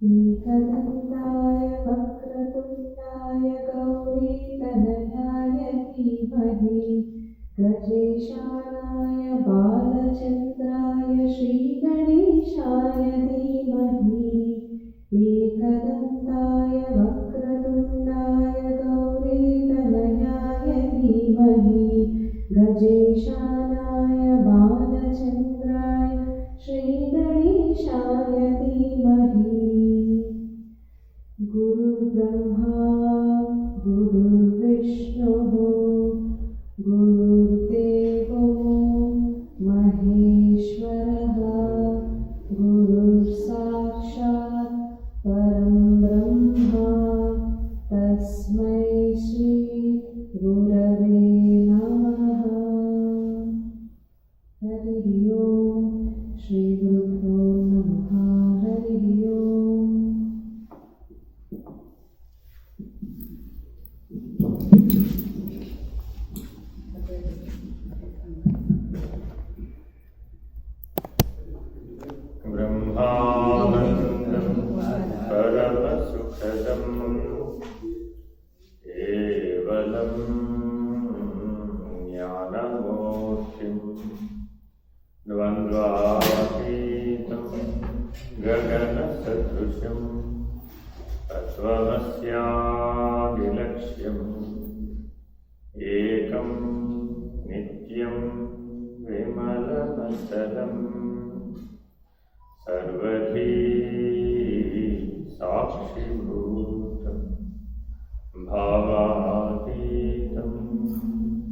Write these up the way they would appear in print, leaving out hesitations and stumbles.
एकदन्ताय वक्रतुण्डाय गौरीतनयाय धीमहि गजेशानाय बालचन्द्राय श्रीगणेशाय धीमहि एकदन्ताय वक्रतुण्डाय गौरीतनयाय धीमहि गजेशानाय बालचन्द्राय श्रीगणेशाय धीमहि गुरुर्ब्रह्मा गुरुर्विष्णुः गुरुर्देवो महेश्वरः गुरुर्साक्षात् परं ब्रह्म तस्मै श्री गुरवे नमः। हरिः ओम्। श्री गुरुभ्यो नमः। हरिः ओम्। ब्रह्मानन्दं परमसुखदं केवलं ज्ञानमूर्तिं द्वन्द्वातीतं गगनसदृशं तत्त्वमस्यादिलक्ष्यम् एकं नित्यं विमलमचलम् सर्वधी साक्षिभूतं भावातीतं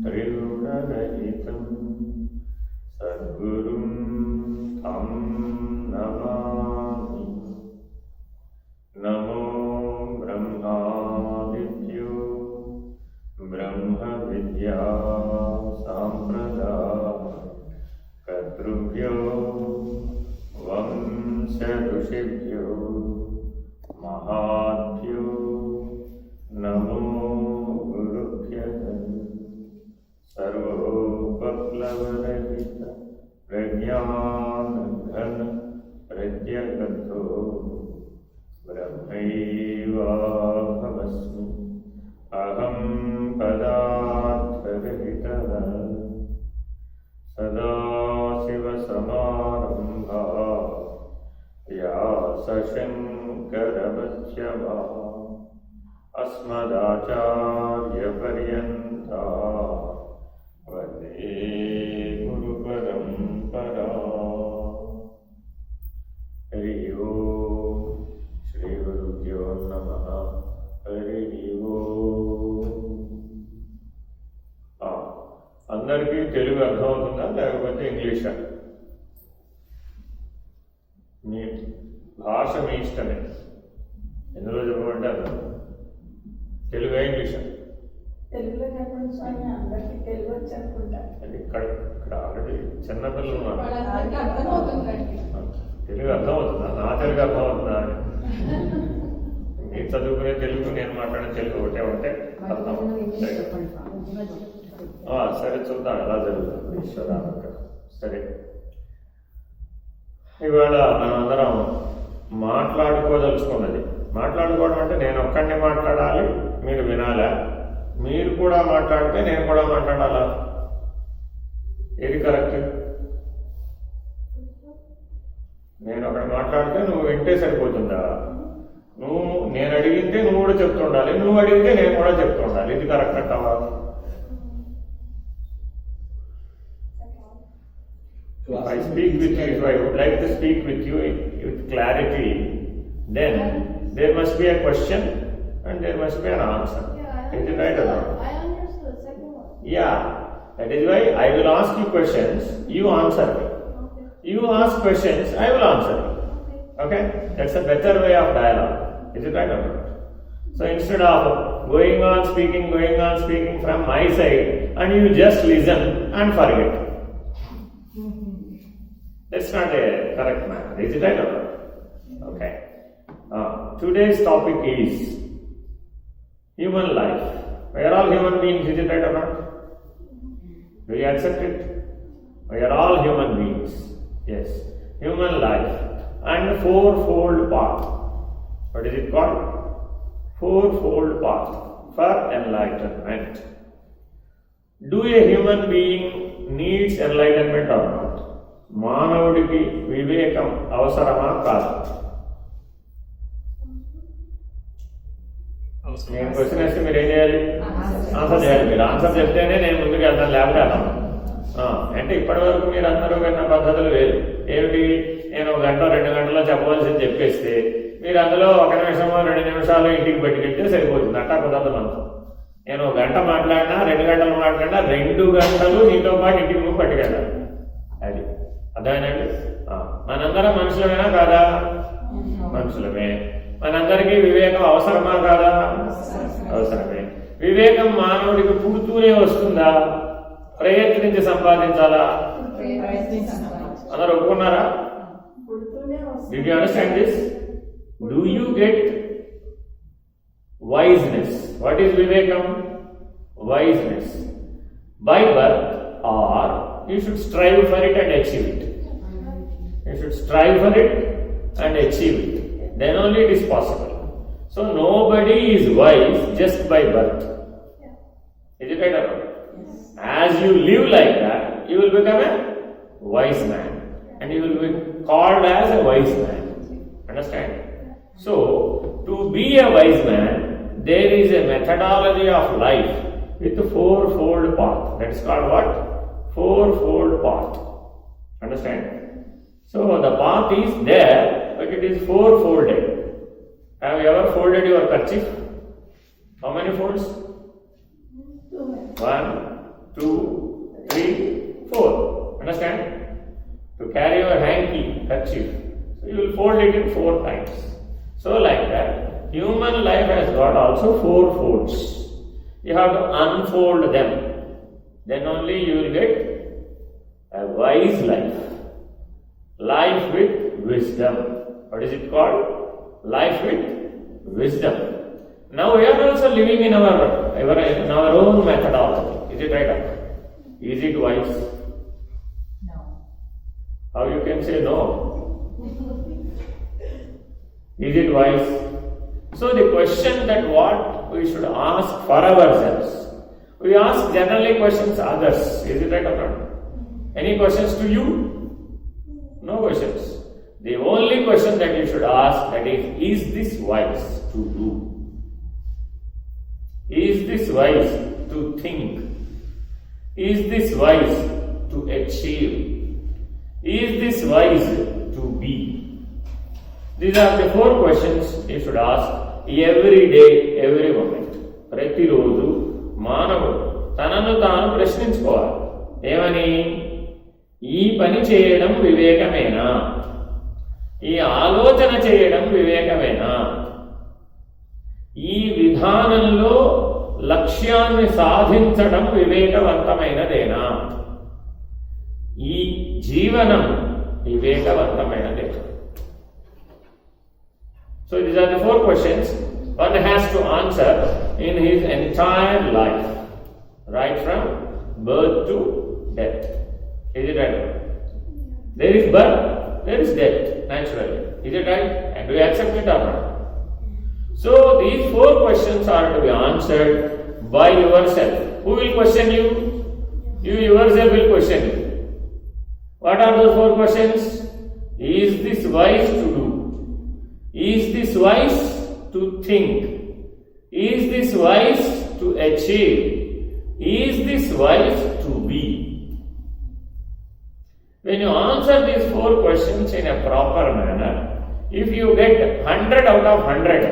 त्रिगुणरहितं सद्गुरुं तं नमामि। नमो ब्रह्मादिभ्यो ब्रह्मविद्या साम्प्रदायकर्तृभ्यो वंश ऋषिभ्यो महाभ्यो नमो गुरुभ्यः। सर्वोपप्लवरहित प्रज्ञानघन प्रत्यगतो ब्रह्मैवाहमस्मि। अहं पदार्थरहितः सदाशिवसमारम्भा व्यासशङ्करमध्यमा अस्मदाचार्यपर्यन्ता वन्दे गुरुपरम्परा। हरिः ओम्। श्रीगुरुभ्यो नमः। हरिः ओम्। అందరికీ తెలుగు అర్థమవుతుందా లేకపోతే ఇంగ్లీషా? మీ భాష మీ ఇష్టమే, ఎందులో చెప్పమంటే అర్థం. తెలుగు ఇంగ్లీషా? తెలుగులో చెప్పండి స్వామి, అందరికీ తెలుగు వచ్చి అనుకుంటా. ఇక్కడ ఆల్రెడీ చిన్నపిల్లలు ఉన్నారు. తెలుగు అర్థమవుతుందా? నా తెలుగు అర్థమవుతుందా అని మీరు చదువుకునే తెలుగు నేను మాట్లాడే తెలుగు ఒకటే ఉంటే అర్థం. సరే చూద్దాం ఎలా జరుగుతుంది ఈశ్వరానుక. సరే, ఇవాళ మనమందరం మాట్లాడుకోదలుచుకున్నది. మాట్లాడుకోవడం అంటే నేను ఒక్కడిని మాట్లాడాలి, మీరు వినాలా? మీరు కూడా మాట్లాడితే నేను కూడా మాట్లాడాలా? ఏది కరెక్ట్? నేను ఒకటి మాట్లాడితే నువ్వు వింటే సరిపోతుందా? నేను అడిగితే నువ్వు కూడా చెప్తుండాలి, నువ్వు అడిగితే నేను కూడా చెప్తుండాలి. ఇది కరెక్ట్ అంటావా? If I speak with you, if I would like to speak with you with clarity, then there must be a question and there must be an answer. Is it right or not? I understood the second one. Yeah, that is why I will ask you questions, you answer me. Okay. You ask questions, I will answer you. Okay? That's a better way of dialogue. Is it right or not? So instead of going on speaking from my side and you just listen and forget. That's not a correct manner. Is it right or not? Okay. Today's topic is human life. We are all human beings. Is it right or not? Do you accept it? We are all human beings. Yes. Human life and fourfold path. What is it called? Fourfold path for enlightenment. Do a human being needs enlightenment or not? మానవుడికి వివేకం అవసరమా కాదు? నేను question వేస్తే మీరు ఏం చేయాలి? Answer చేయాలి. మీరు ఆన్సర్ చెప్తేనే నేను ముందుకు వెళ్తాను, లేకపోతే వెళ్ళాను. అంటే ఇప్పటి వరకు మీరు అందరూ విన్న పద్ధతులు వేరు. ఏమిటి? నేను 1 గంట 2 గంటల్లో చెప్పవలసింది చెప్పేస్తే మీరు అందులో 1 నిమిషమో 2 నిమిషాలు ఇంటికి పట్టుకెళ్తే సరిపోతుంది. అట్టా కుదరదు మనతో. నేను 1 గంట మాట్లాడినా 2 గంటలు మాట్లాడినా 2 గంటలు నీతో పాటు ఇంటికి నువ్వు పట్టుకెళ్ళాలి. అది అదేనండి. మనందరం మనుషులమేనా కాదా? మనుషులమే. మనందరికీ వివేకం అవసరమా కాదా? అవసరమే. వివేకం మానవుడికి పుడుతూనే వస్తుందా? ప్రయత్నించి సంపాదించాలా? అందరూ ఒప్పుకున్నారా? Did you understand this? Do you get wiseness? What is vivekam? Wiseness. By birth, or you should strive for it and achieve it. You should strive for it and achieve it. Then only it is possible. So nobody is wise just by birth. Is it right or not? As you live like that, you will become a wise man. And you will be called as a wise man. Understand? So, to be a wise man, there is a methodology of life with a fourfold path. That is called what? Fourfold path. Understand? So, the path is there, but it is four-folded. Have you ever folded your kerchief? How many folds? 1, 2, 3, 4. Understand? To carry your hanky, kerchief, so you will fold it in 4 times. So like that, human life has got also 4 folds. You have to unfold them. Then only you will get a wise life. Life with wisdom. What is it called? Life with wisdom. Now we are also living in our own methodology. Is it right? Is it wise? How you can say no? Is it wise? So the question that what we should ask for ourselves, we ask generally questions others. Is it right or not? Any questions to you? No questions. The only question that you should ask, that is this wise to do? Is this wise to think? Is this wise to achieve? Is this wise to be? These are the 4 questions you should ask every day, every moment. ప్రతిరోజు మానవుడు తనను తాను ప్రశ్నించుకోవాలి. ఏమని? ఈ పని చేయడం వివేకమేనా? ఈ ఆలోచన చేయడం వివేకమేనా? ఈ విధానంలో లక్ష్యాన్ని సాధించడం వివేకవంతమైనదేనా? ఈ జీవనం వివేకవంతమైనదే. So these are the 4 questions one has to answer in his entire life, right from birth to death. Is it right? There is birth, there is death, naturally. Is it right? And do you accept it or not? So these 4 questions are to be answered by yourself. Who will question you? You yourself will question you. What are those 4 questions? Is this wise to do? Is this wise to think? Is this wise to achieve? Is this wise to be? When you answer these 4 questions in a proper manner, if you get 100 out of 100,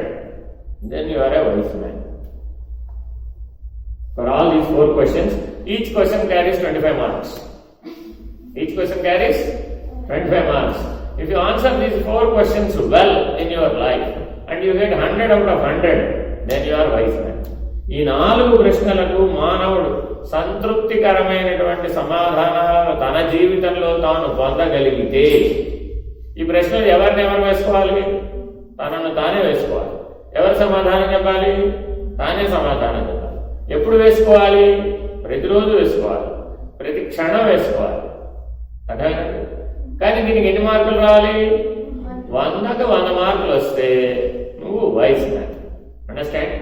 then you are a wise man. For all these 4 questions, each question carries 25 marks. Each question carries 25 marks. If you answer these 4 questions well in your life and you get 100 out of 100, then you are wise man. ఈ 4 ప్రశ్నలకు మానవుడు సంతృప్తికరమైనటువంటి సమాధానాలను తన జీవితంలో తాను పొందగలిగితే, ఈ ప్రశ్నలు ఎవరు వేసుకోవాలి? తనను తానే వేసుకోవాలి. ఎవరు సమాధానం చెప్పాలి? తానే సమాధానం చెప్పాలి. ఎప్పుడు వేసుకోవాలి? ప్రతిరోజు వేసుకోవాలి, ప్రతి క్షణం వేసుకోవాలి. అర్థమైందండి? కానీ దీనికి ఎన్ని మార్కులు రావాలి? 100కు 100 మార్కులు వస్తే నువ్వు వైజ్ మ్యాన్. అండర్స్టాండ్?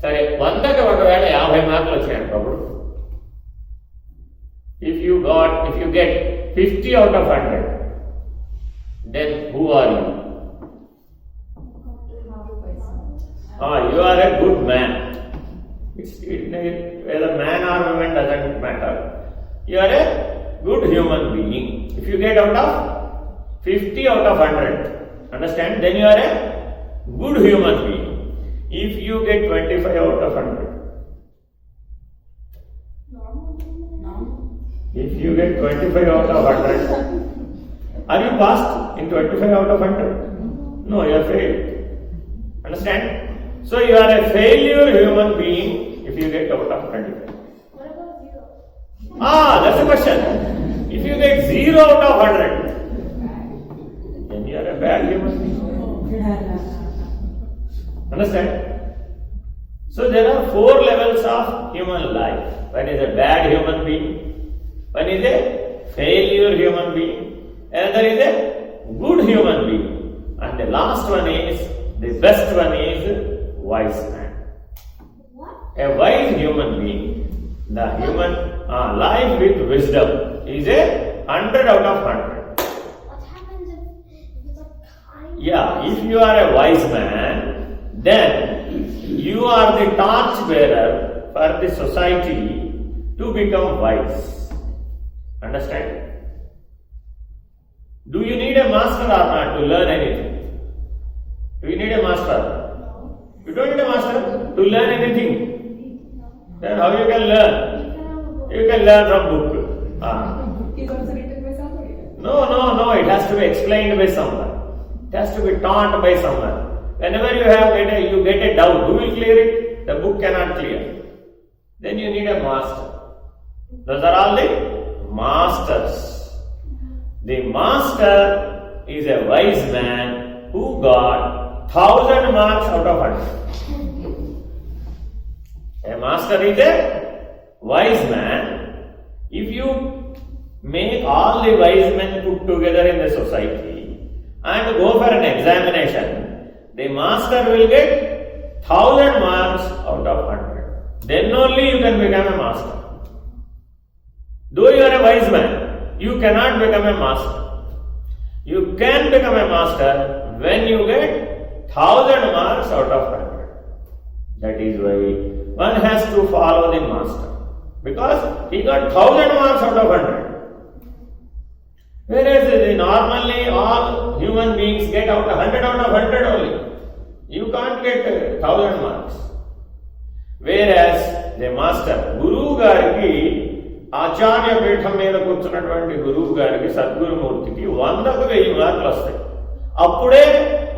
సరే, 100కి ఒకవేళ 50 మార్కులు వచ్చాయనుకో, అప్పుడు if you get 50 out of 100, then who are you? You are a good man. Whether man or woman doesn't matter. You are a good human being. If you get out of 50 out of 100, understand? Then you are a good human being. If you get 25 out of 100, if you get 25 out of 100, are you passed in 25 out of 100? No, you are failed. Understand? So you are a failure human being if you get out of 25. What about zero? That's the question. If you get 0 out of 100, then you are a bad human being. Understand? So there are 4 levels of human life. One is a bad human being, one is a failure human being, another is a good human being, and the last one is, the best one is wise man. What? A wise human being, the human life with wisdom is a 100 out of 100. What happens if it's a kind? Yeah, if you are a wise man, then you are the torch bearer for the society to become wise. Understand? Do you need a master or not to learn anything? Do you need a master? You don't need a master to learn anything. Then how you can learn? You can learn from book. Is also written by somebody. No, it has to be explained by someone. It has to be taught by someone. Whenever you get a doubt, who will clear it? The book cannot clear. Then you need a master. Those are all the masters. The master is a wise man who got 1000 marks out of 100. A master is a wise man. If you make all the wise men put together in the society and go for an examination, the master will get 1000 marks out of 100. Then only you can become a master. Though you are a wise man, you cannot become a master. You can become a master when you get 1000 marks out of 100. That is why one has to follow the master, because he got 1000 marks out of 100. Whereas normally all human beings get 100 out of 100 only. You can't get 1000 marks. Whereas the master, Guru Gariki, ఆచార్య పీఠం మీద కూర్చున్నటువంటి గురువు గారికి, సద్గురుమూర్తికి 100కు 1000 మార్కులు వస్తాయి. అప్పుడే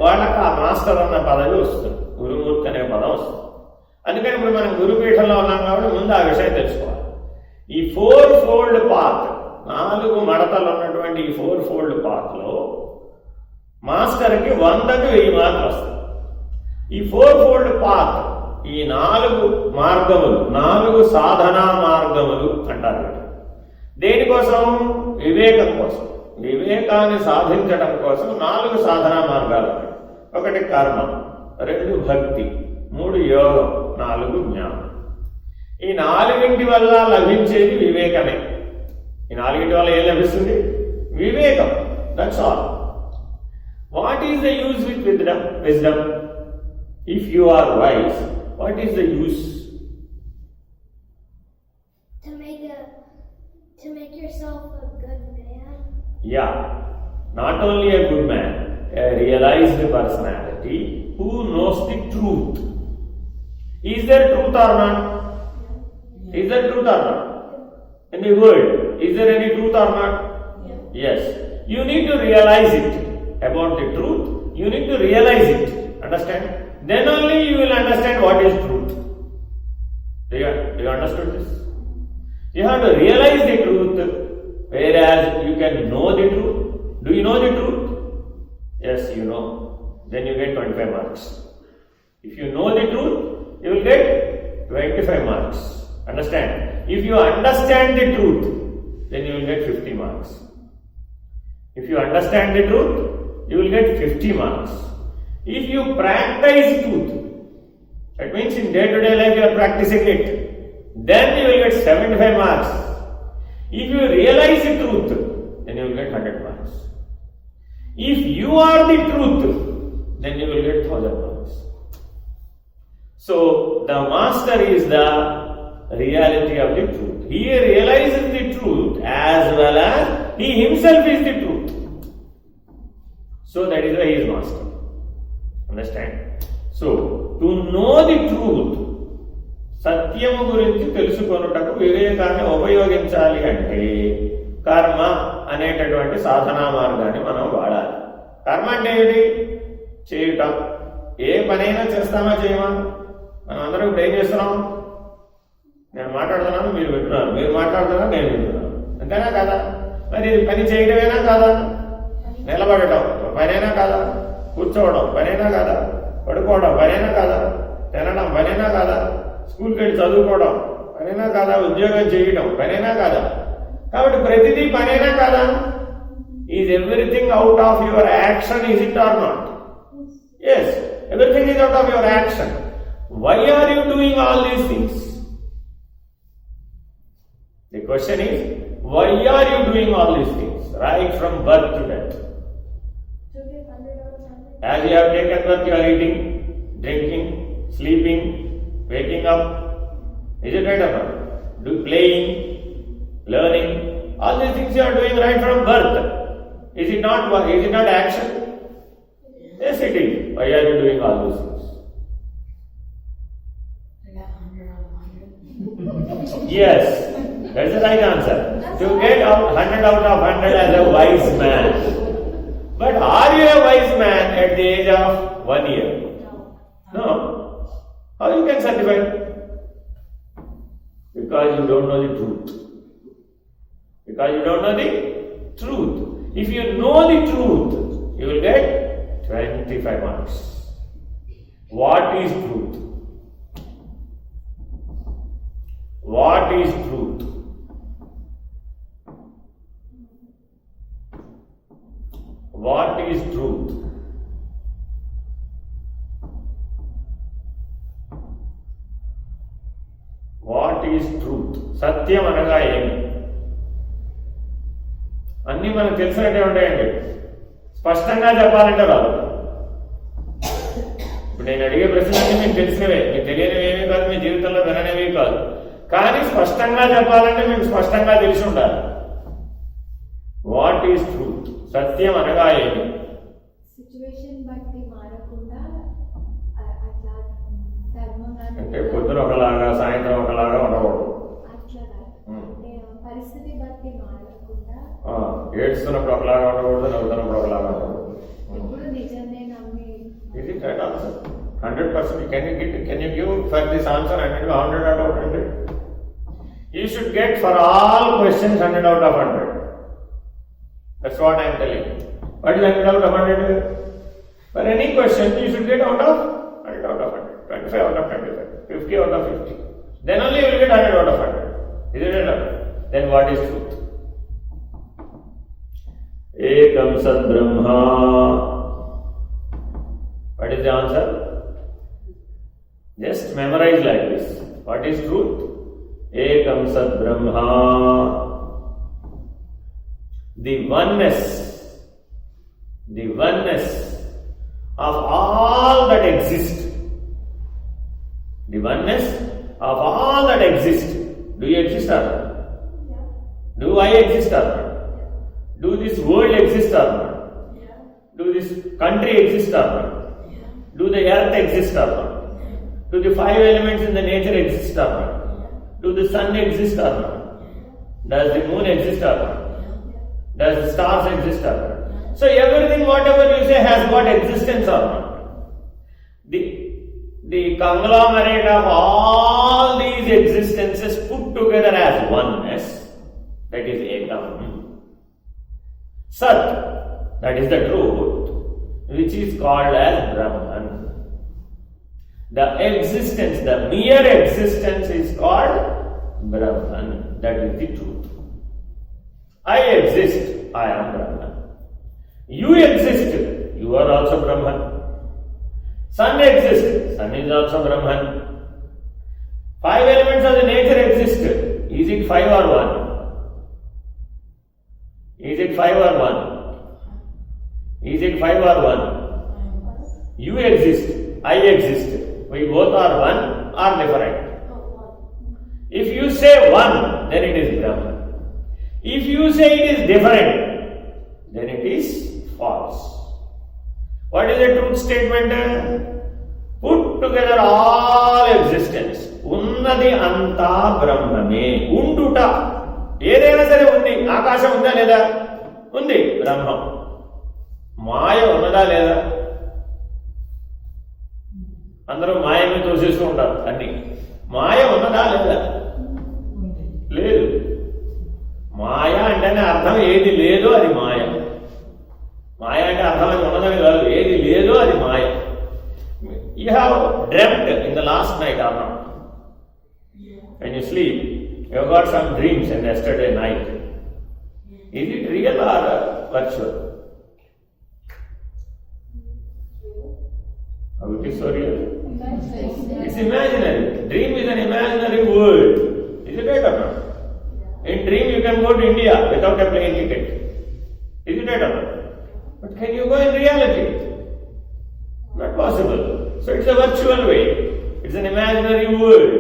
వాళ్ళకి ఆ మాస్టర్ అన్న పదవి వస్తుంది, గురుమూర్తి అనే పదం వస్తుంది. అందుకని ఇప్పుడు మనం గురుపీఠంలో ఉన్నాం కాబట్టి ముందు ఆ విషయం తెలుసుకోవాలి. ఈ 4-fold పాత్, 4 మడతలు ఉన్నటువంటి ఈ 4-fold పాత్లో మాస్టర్కి 100కు 1000 మార్కులు వస్తాయి. ఈ 4-fold పాత్, ఈ 4 మార్గములు, 4 సాధనా మార్గములు అంటారు. దేనికోసం? వివేకం కోసం. వివేకాన్ని సాధించడం కోసం 4 సాధనా మార్గాలు. 1 కర్మ, 2 భక్తి, 3 యోగం, 4 జ్ఞానం. ఈ 4 వల్ల లభించేది వివేకమే. ఈ 4 వల్ల ఏం లభిస్తుంది? వివేకం. That's all. What is the use with wisdom? If you are wise, what is the use? To make yourself a good man. Yeah, not only a good man, a realized personality who knows the truth. Is there truth or not? Is there truth or not? In the world, is there any truth or not? Yes. You need to realize it about the truth. You need to realize it. Understand? Then only you will understand what is truth. Do you understood this? You have to realize the truth, whereas you can know the truth. Do you know the truth? Yes, you know. Then you get 25 marks. If you know the truth, you will get 25 marks. Understand? If you understand the truth, then you will get 50 marks. If you understand the truth, you will get 50 marks. If you practice truth, that means in day-to-day life you are practicing it, then you will get 75 marks. If you realize the truth, then you will get 100 marks. If you are the truth, then you will get 1000 marks. So the master is the reality of the truth. He realizes the truth as well as he himself is the truth. So that is why he is master. Understand? So to know the truth, సత్యము గురించి తెలుసుకొనుటకు వివేకాన్ని ఉపయోగించాలి అంటే కర్మ అనేటటువంటి సాధనా మార్గాన్ని మనం వాడాలి. కర్మ అంటే ఏమిటి? చేయటం. ఏ పనైనా చేస్తామా చేయమా? మనం అందరం ఇప్పుడు ఏం చేస్తున్నాం? నేను మాట్లాడుతున్నాను, మీరు వింటున్నారు, మీరు మాట్లాడుతున్నారు, నేను వింటున్నాను. అంతేనా కాదా? మరి పని చేయడమేనా కాదా? నిలబడటం పనైనా కాదా? కూర్చోవడం పనైనా కాదా? పడుకోవడం పనైనా కాదా? తినడం పనైనా కాదా? స్కూల్కి వెళ్ళి చదువుకోవడం పనైనా కాదా? ఉద్యోగం చేయడం పనైనా కాదా? కాబట్టి ప్రతిదీ పనైనా కాదా? Is everything out of your action, is it or not? Yes, everything is out of your action. Why are you doing all these things? The question is why are you doing all these things right from birth to death? As you have taken birth, you are eating, drinking, sleeping, waking up. Is it right or not? Playing, learning, all these things you are doing right from birth. Is it not action? Yes, it is. Why are you doing all those things? Yes, that's the right answer. To get 100 out of 100 as a wise man. But are you a wise man at the age of 1 year? No. How you can certify? Because you don't know the truth. Because you don't know the truth. If you know the truth, you will get 25 marks. What is truth? What is truth? What is truth? What is truth? సత్యం అనగా ఏమి? అన్నీ మనకు తెలిసినట్టే ఉంటాయండి. స్పష్టంగా చెప్పాలంటే రాదు. ఇప్పుడు నేను అడిగే ప్రశ్నలన్నీ మీకు తెలిసినవే, మీకు తెలియనివి ఏమీ కాదు, మీ జీవితంలో విననివి కాదు. కానీ స్పష్టంగా చెప్పాలంటే మీకు స్పష్టంగా తెలిసి ఉండాలి. What is truth? సత్యం అనగా ఏమి? సిచ్యువేషన్ బట్టి మారకుండా అట్లా ధర్మంగా అంటే పొద్దున ఒకలాగా సాయంత్రం ఒకలాగా ఉండకూడదు. అట్లా పరిస్థితి బట్టి మారకుండా ఏడుస్తున్నప్పుడు ఒకలాగా ఉండకూడదు, నవ్వుతున్నప్పుడు ఒకలాగా ఉండకూడదు. ఇప్పుడు నిజమే నమ్మి. Is it right answer? 100%. Can you give for this answer 100 out of 100? You should get for all questions 100 out of 100. That's what I am telling you. What is 100 out of 100? For any question, you should get out of 100 out of 100, 25 out of 25, 50 out of 50. Then only you will get 100 out of 100. Is it right? Then what is truth? Ekam Sat Brahma. What is the answer? Just memorize like this. What is truth? Ekam Sat Brahma. The oneness of all that exists. The oneness of all that exists. Do you exist or not? Yeah. Do I exist or not? Do this world exist or not? Yeah. Do this country exist or not? Yeah. Do the earth exist or not? Do the 5 elements in the nature exist or not? Do the sun exist or not? Does the moon exist or not? Does the stars exist or not? So everything, whatever you say, has got existence or not? The conglomerate of all these existences put together as oneness, that is Ekam. Sat, that is the truth, which is called as Brahman. The existence, the mere existence is called Brahman. That is the truth. I exist, I am Brahman. You exist, you are also Brahman. Sun exists. Sun is also Brahman. 5 elements of the nature exist. Is it 5 or 1? Is it 5 or 1? Is it 5 or 1? You exist. I exist. We both are one or different. If you say one, then it is Brahman. If you say it is different, then it is false. What is the truth statement? Put together all existence. Unnadi anta brahmame. Unduta. ఏదైనా సరే ఉంది. ఆకాశం ఉందా లేదా? ఉంది. బ్రహ్మం. మాయ ఉన్నదా లేదా? అందరూ మాయని తోసేస్తూ ఉంటారు అన్ని. మాయ ఉన్నదా లేదా? లేదు. మాయ అంటేనే అర్థం ఏది లేదో అది మాయ. మాయ అంటే అర్థం అది ఉన్నదని కాదు. ఏది లేదో అది మాయ. You have dreamt in the last night or not? When you sleep, you have got some dreams in yesterday night. Is it real or virtual? How it is so real? It's imaginary. Dream is an imaginary world. Is it right or not? In dream you can go to India without a plane ticket. Is it right or not? But can you go in reality? Not possible. So it's a virtual way. It's an imaginary world.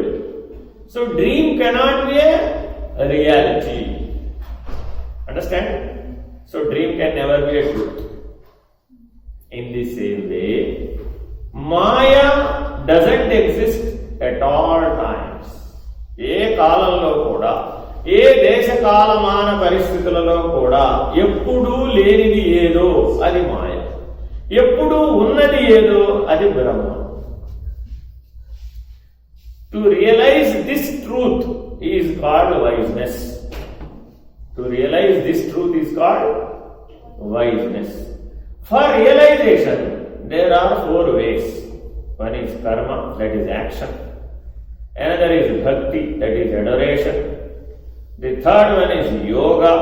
So dream cannot be a reality. Understand? So dream can never be a truth. In the same way, Maya doesn't exist at all times. ఏ కాలంలో కూడా, ఏ దేశ కాలమాన పరిస్థితులలో కూడా ఎప్పుడూ లేనిది ఏదో అది మాయ, ఎప్పుడూ ఉన్నది ఏదో అది Brahma. To realize this truth is called wiseness. To realize this truth is called wiseness. For realization there are 4 ways. One is karma, that is action. Another is bhakti, that is adoration. The third one is yoga,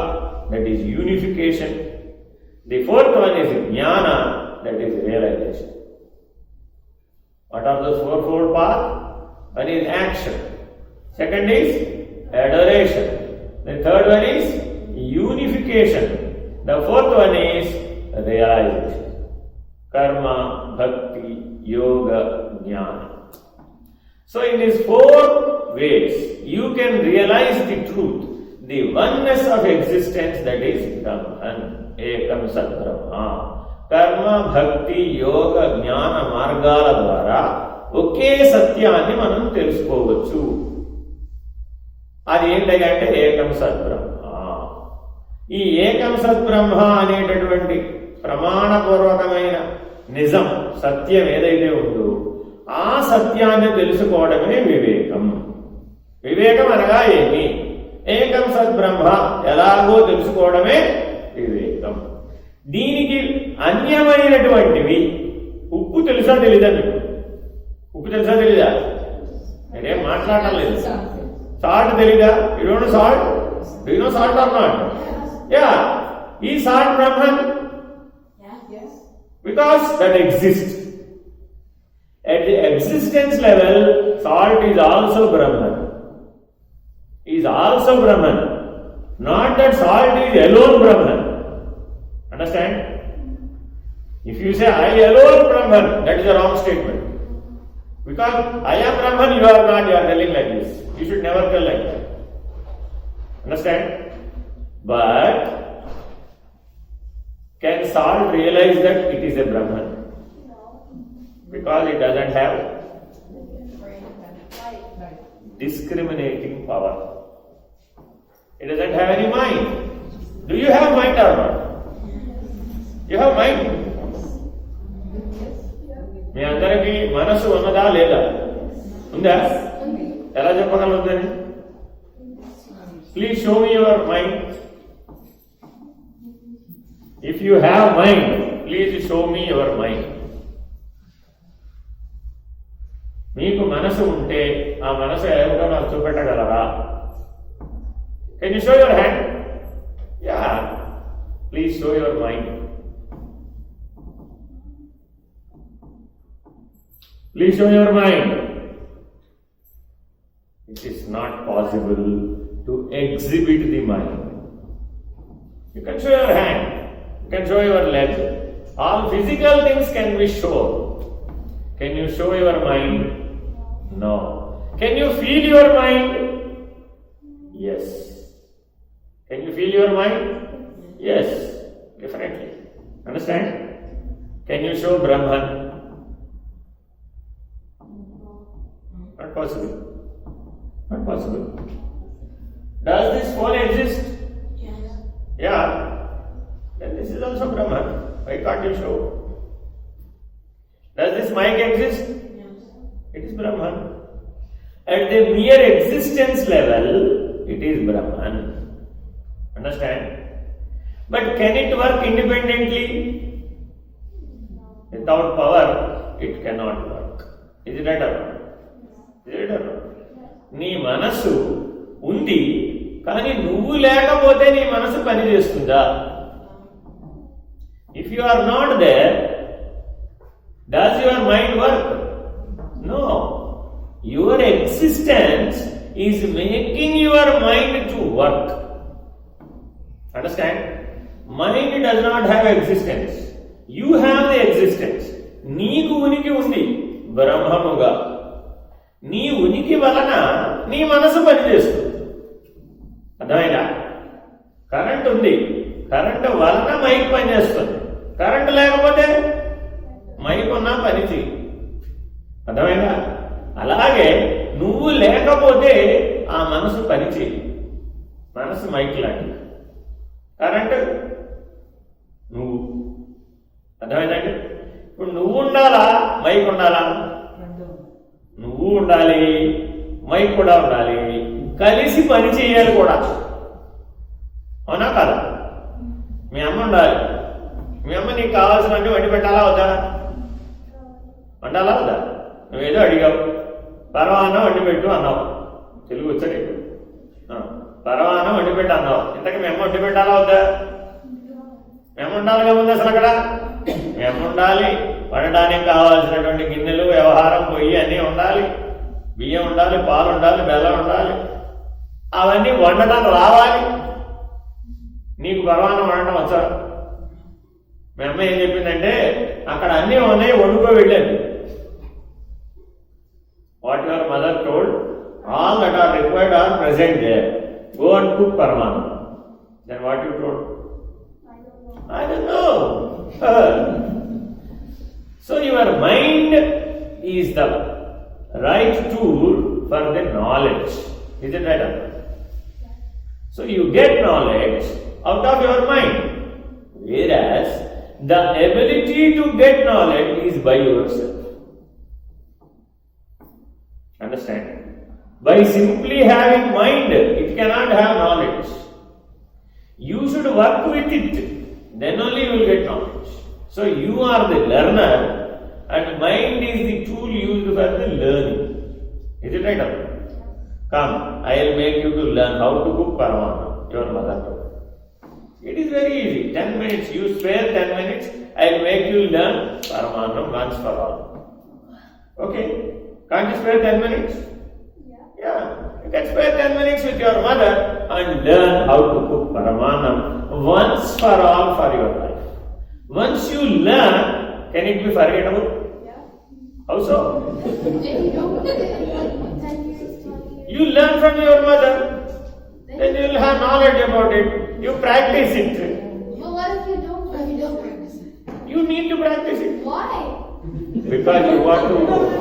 that is unification. The fourth one is jnana, that is realization. What are those 4-fold paths? One is action. Second is adoration. The third one is unification. The fourth one is realization. Karma, bhakti, yoga, jnana. So in these 4 ways, you can realize the truth, the oneness of existence, that is Brahman, Ekam Sat Brahma. Karma, bhakti, yoga, jnana మార్గాల ద్వారా ఒకే సత్యాన్ని మనం తెలుసుకోవచ్చు. అది ఏంటంటే ఏకం సద్బ్రహ్మ. ఈ ఏకం సద్బ్రహ్మ అనేటటువంటి ప్రమాణపూర్వకమైన నిజం, సత్యం ఏదైతే ఉందో ఆ సత్యాన్ని తెలుసుకోవడమే వివేకం. వివేకం అనగా ఏమి? ఏకం సద్బ్రహ్మ ఎలాగో తెలుసుకోవడమే వివేకం. దీనికి అన్యమైనటువంటివి, ఉప్పు తెలుసా తెలీదా మీకు? ఉప్పు తెలుసా తెలీదా? నేనేం మాట్లాడటం లేదు. సాల్ట్ తెలీదా? You don't know salt? Do you know salt or not? Yeah, ఈ salt Brahman. Because that exists. At the existence level, salt is also Brahman. Is also Brahman. Not that salt is alone Brahman. Understand? If you say I alone Brahman, that is a wrong statement. Because I am Brahman, you are not, you are telling like this. You should never tell like that. Understand? But can salt realize that it is a Brahman? Because it doesn't have discriminating power. It doesn't have any mind. Do you have mind or not? You have mind. మీ అందరికీ మనసు ఉన్నదా లేదా? ఉందా? ఎలా చెప్పగలుగుతుంది? Please show me your mind. If you have mind, please show me your mind. మీకు మనసు ఉంటే ఆ మనసు ఏమిటో నాకు చూపెట్టగలరా? Can you show your hand? Yeah. Please show your mind. Please show your mind. It is not possible to exhibit the mind. You can show your hand, you can show your leg. All physical things can be shown. Can you show your mind? No. Can you feel your mind? Yes. Can you feel your mind? Yes, definitely. Understand? Can you show Brahman? Not possible. Not possible. Does this phone exist? Yeah. Then this is also Brahman. Why can't you show? Does this mic exist? It is Brahman. At the mere existence level, it is Brahman. Understand? But can it work independently? Without power, it cannot work. Is it right or not? Is it right or not? నీ మనసు ఉంది, కానీ నువ్వు లేకపోతే నీ మనసు పని చేస్తుందా? If you are not there, does your mind work? No. Your existence is making your mind to work. Understand? Mind does not have existence. You have the existence. నీకు ఉనికి ఉంది బ్రహ్మముగా. నీ ఉనికి వలన నీ మనసు పనిచేస్తుంది. అర్థమైనా? కరెంట్ ఉంది, కరెంటు వలన మైక్ పనిచేస్తుంది. కరెంట్ లేకపోతే మైక్ ఉన్నా పని చేయి. అర్థమైనా? అలాగే నువ్వు లేకపోతే ఆ మనసు పని చేయి. మనసు మైక్ లాంటిది, కరెంటు నువ్వు. అర్థమైందండి? ఇప్పుడు నువ్వు ఉండాలా, మైక్ ఉండాలా? నువ్వు ఉండాలి, మైక్ కూడా ఉండాలి, కలిసి పని చేయాలి కూడా. అవునా కదా? మీ అమ్మ ఉండాలి, మీ అమ్మ నీకు కావాల్సినవన్నీ వండి పెట్టాలా వద్దా? వండాలా వద్దా? నువ్వేదో అడిగావు, పరమాన్నం వండి పెట్టు అన్నావు. తెలుగు వచ్చా నీకు? పరమాన్నం వండి పెట్టు అన్నావు. ఇంతకీ మేము వండి పెట్టాలా వద్దా? మేము ఉండాలిగా ముందు అసలు అక్కడ. మేము ఉండాలి, వండడానికి కావాల్సినటువంటి గిన్నెలు, వ్యవహారం, పొయ్యి అన్నీ ఉండాలి, బియ్యం ఉండాలి, పాలు ఉండాలి, బెల్లం ఉండాలి. అవన్నీ వండడం రావాలి. నీకు పరమాన్నం వండటం వచ్చా? మీ అమ్మ ఏం చెప్పిందంటే, అక్కడ అన్నీ ఉన్నాయి, వండుకో వెళ్ళాను. What your mother told, all that are required are present there. Go and cook Paramanam. Then what you told? I don't know. So your mind is the right tool for the knowledge. Is it right? So you get knowledge out of your mind. Whereas the ability to get knowledge is by yourself. Understand? By simply having mind, it cannot have knowledge. You should work with it. Then only you will get knowledge. So you are the learner and mind is the tool used for the learning. Is it right? Come, I will make you to learn how to cook Paramanam. Your mother told. It is very easy. 10 minutes. You spare 10 minutes. I will make you learn Paramanam once for all. Okay? Can't you spare 10 minutes? Yeah. You can spare 10 minutes with your mother and learn how to cook Paramanam once for all for your life. Once you learn, can it be forgettable? Yeah. How so? You learn from your mother, then you will have knowledge about it. You practice it. But what if you don't practice it? You need to practice it. Why? Because you want to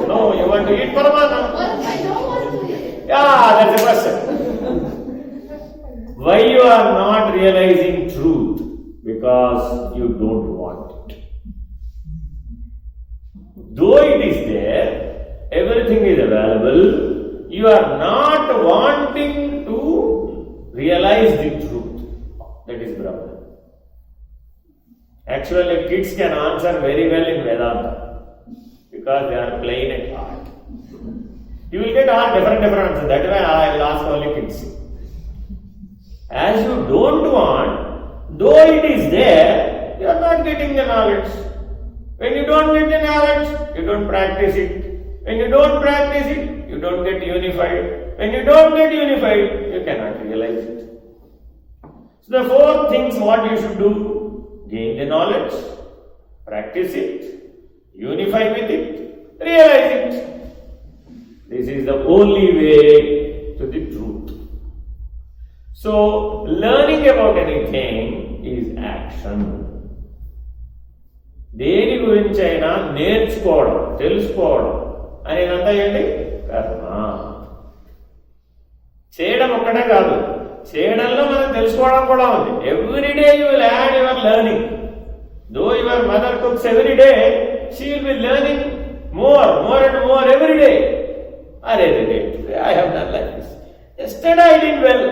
know, you want to eat Paramanam. What if I don't want to eat it? Yeah, that's the question. Why you are not realizing truth? Because you don't want it. Though it is there, everything is available, you are not wanting to realize the truth. That is Brahman. Actually, kids can answer very well in Vedanta because they are plain at heart. You will get all different answers. That way I will ask only kids. As you don't want, though it is there, you are not getting the knowledge. When you don't get the knowledge, you don't practice it. When you don't practice it, you don't get unified. When you don't get unified, you cannot realize it. So the four things what you should do: gain the knowledge, practice it, unify with it, realize it. This is the only way to the truth. So learning about anything is action. దేని గురించి అయినా నేర్చుకోవడం, తెలుసుకోవడం అనేదంతా ఏంటి? కర్మ. చేయడం ఒక్కటే కాదు, చేయడంలో మనం తెలుసుకోవడం కూడా ఉంది. Everyday you will add your learning. Though your mother cooks everyday, she will be learning more and more every day. I have done like this. Yesterday I did well.